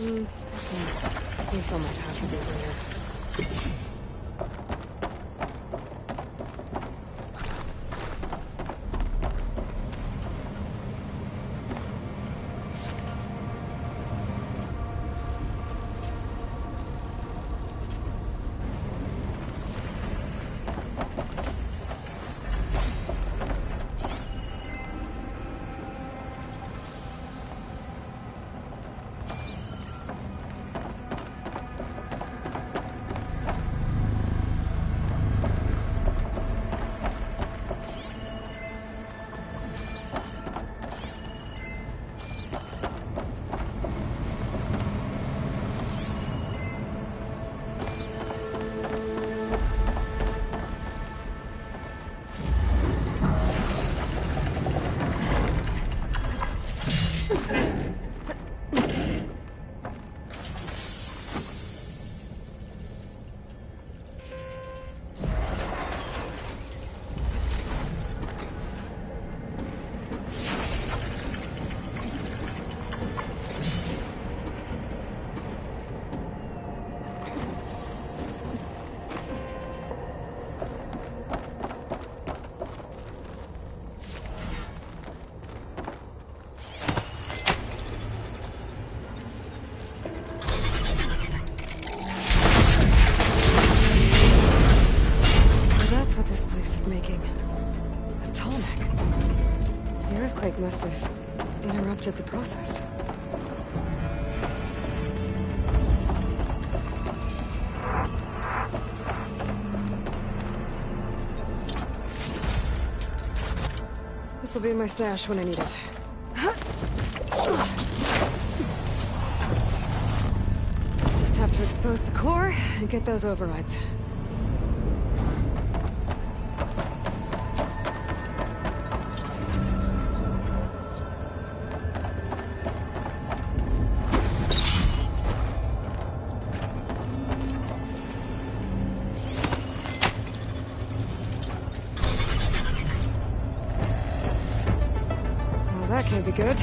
Refill my pouch with these later. Making a tallneck. The earthquake must have interrupted the process. This will be in my stash when I need it. Just have to expose the core and get those overrides. That can't be good.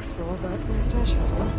graceful, but my stash as well.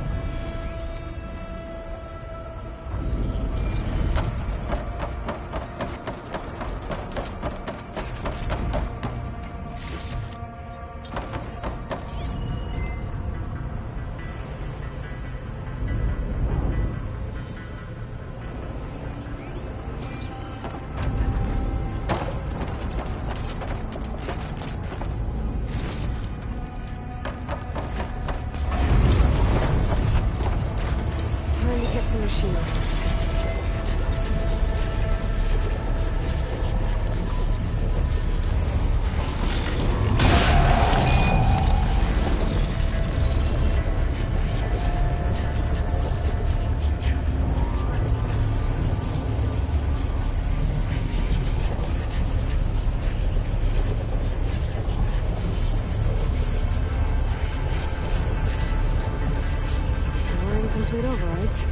Complete overrides.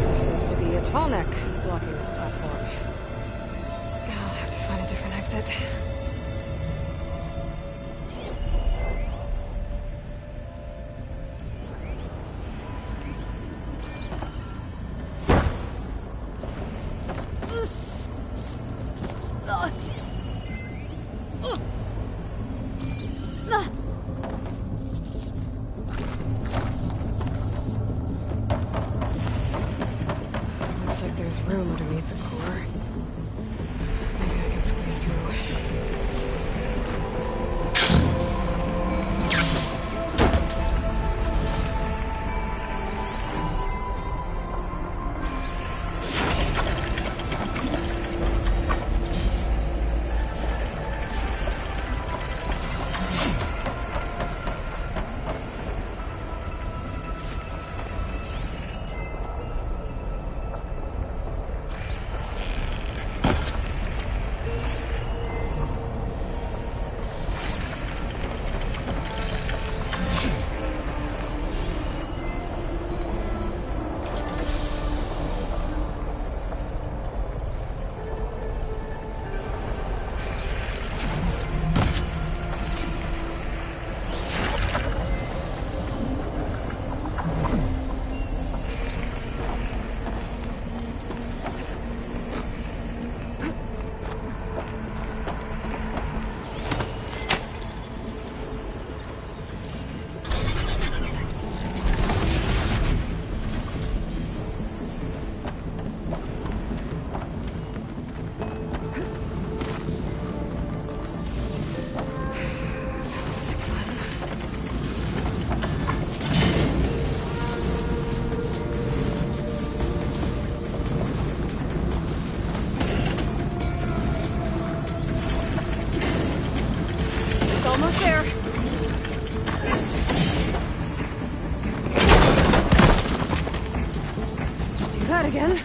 There seems to be a tall neck blocking this platform. I'll have to find a different exit. Looks like there's room underneath the core. Maybe I can squeeze through. Almost there. Let's not do that again.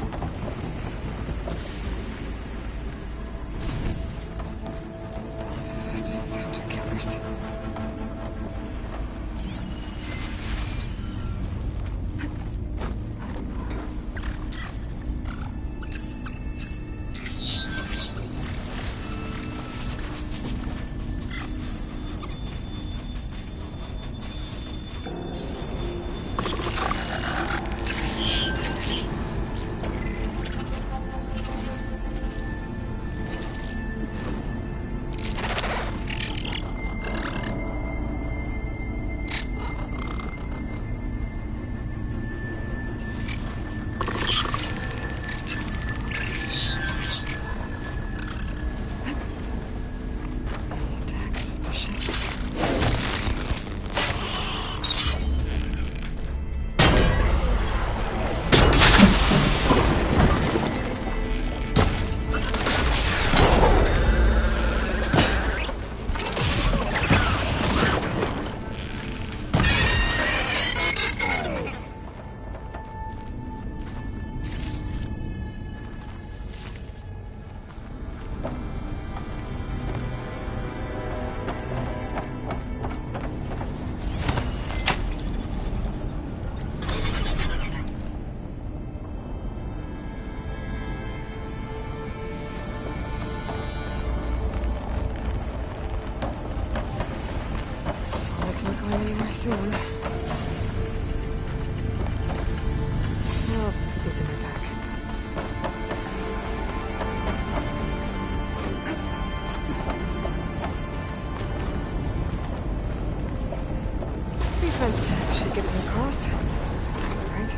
Festus is hunter killers. soon. I'll put these in my bag. These vents should get me across. Right?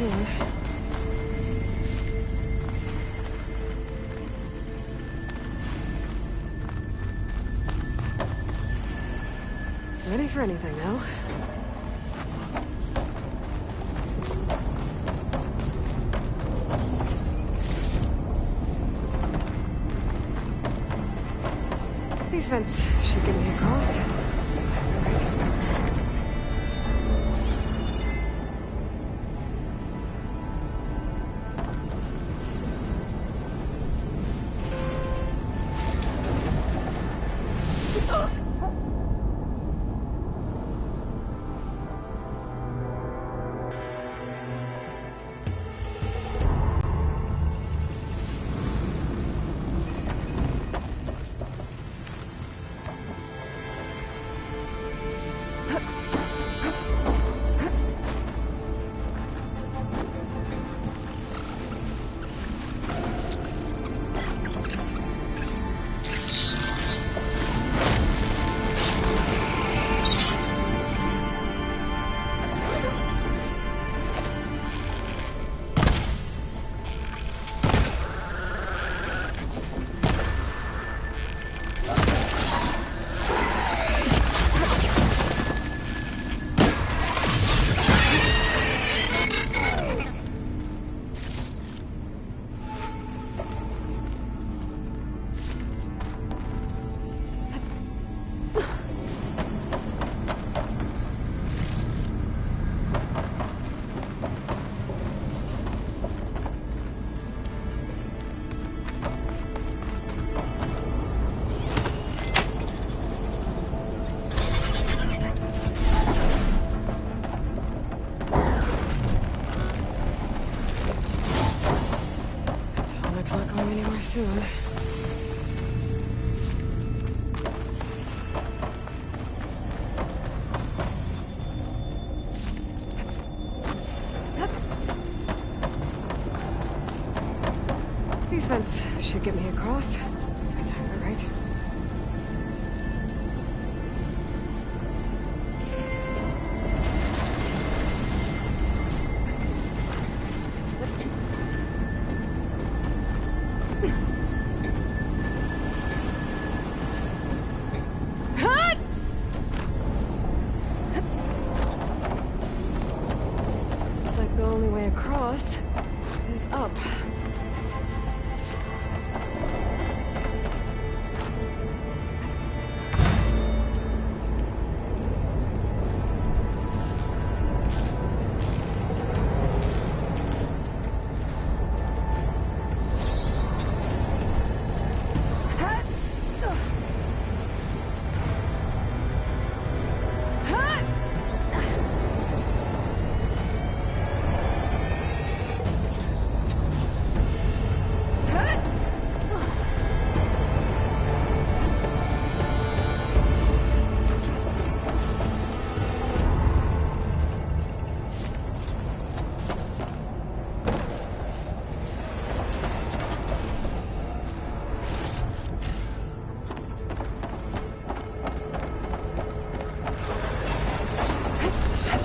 soon. Ready for anything now. These vents should get me across. soon. These vents should get me across. I timed it right. Looks like the only way across is up.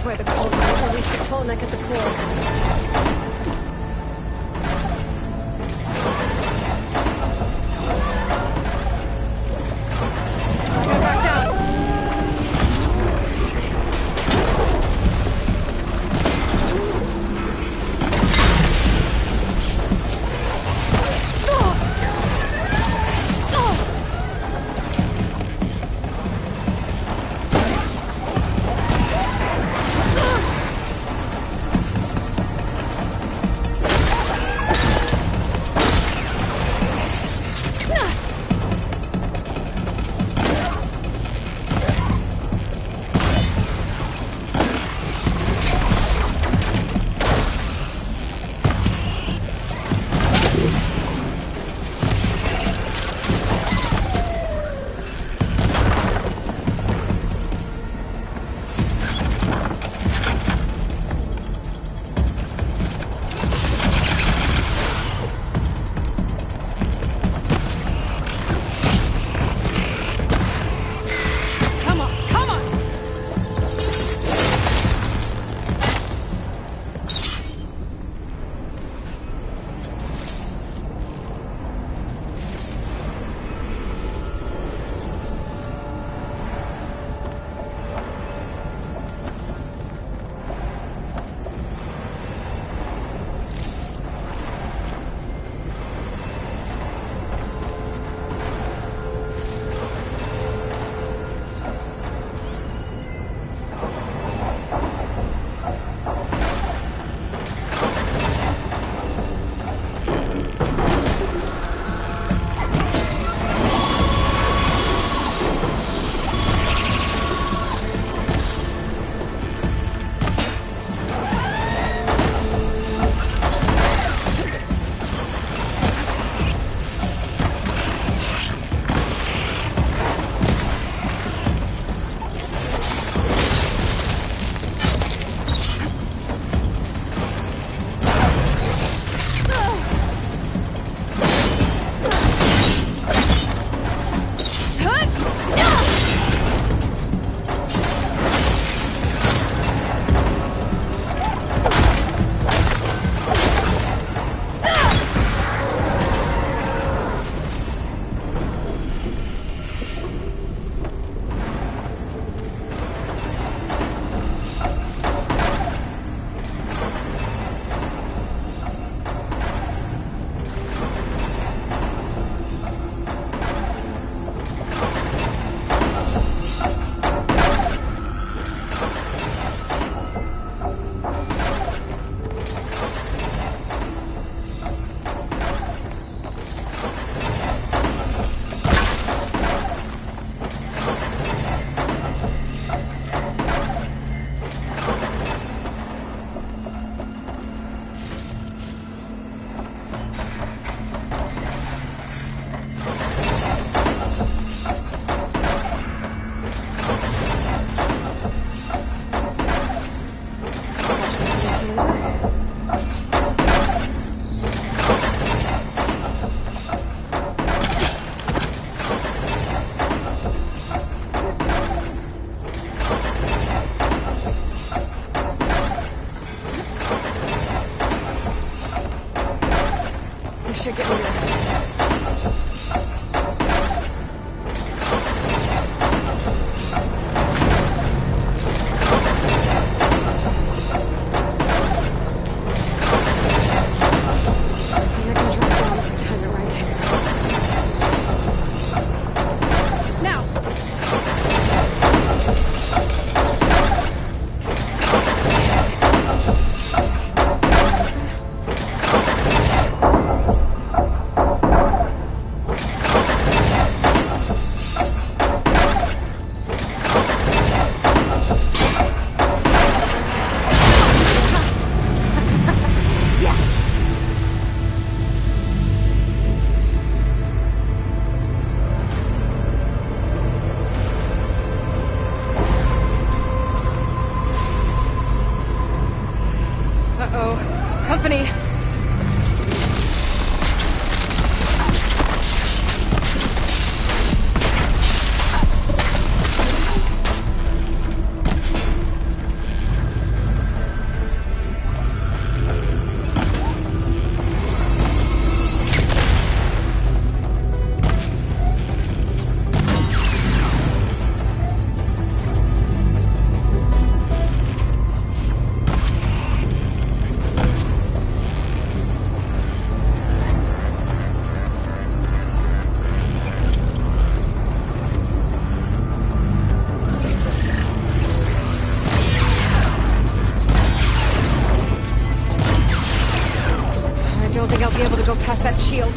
Where the cold will release the tollneck at the core. should get me there. Company. I don't think I'll be able to go past that shield.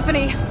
Stephanie.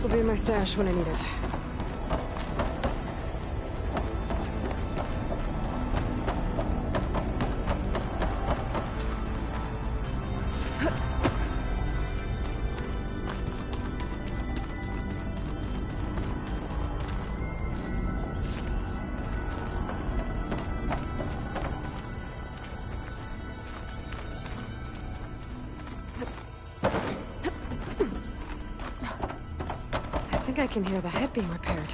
This'll be in my stash when I need it. I think I can hear the head being repaired.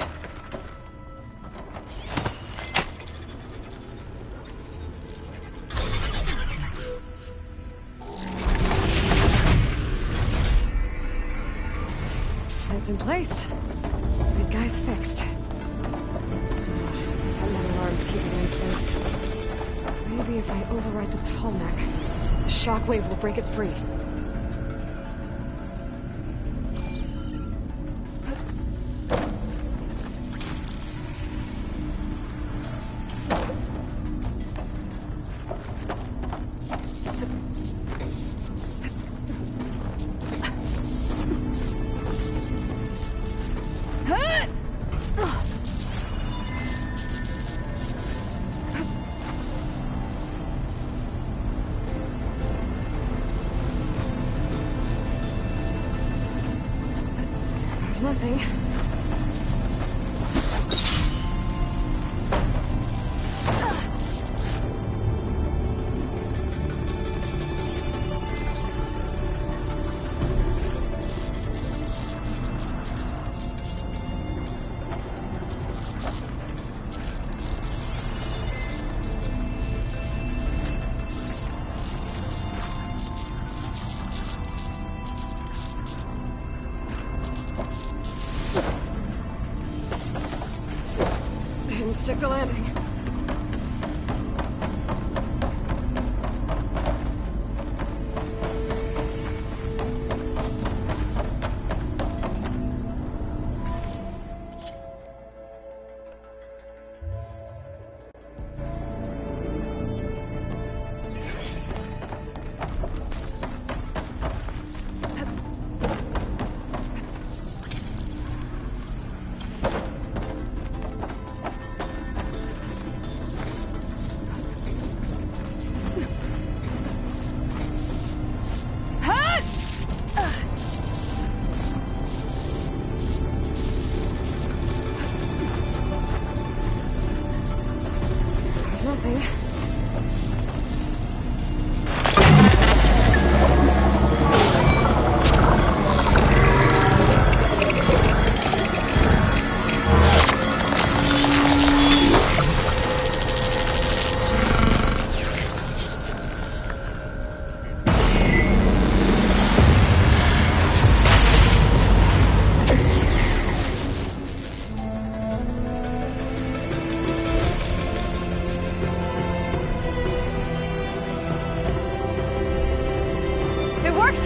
Head's in place. Big guy's fixed. That metal alarm's keeping it in place. Maybe if I override the tall neck, the shockwave will break it free. There's nothing. Didn't stick the landing. There's nothing. It worked!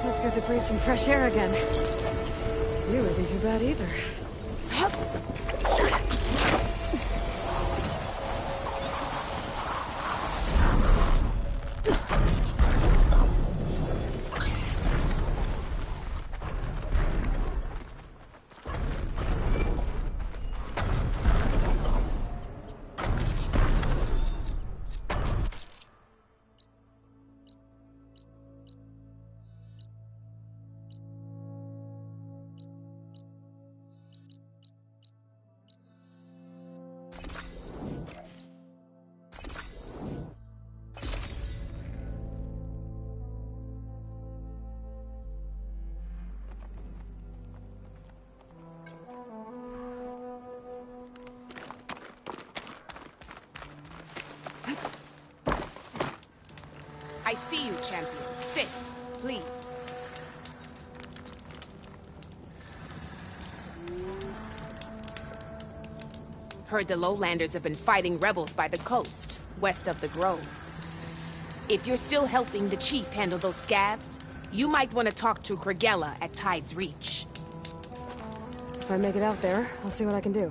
Feels good to breathe some fresh air again. You isn't too bad either. I see you, champion. Sit, please. Heard the lowlanders have been fighting rebels by the coast, west of the Grove. If you're still helping the chief handle those scabs, you might want to talk to Kragella at Tide's Reach. If I make it out there, I'll see what I can do.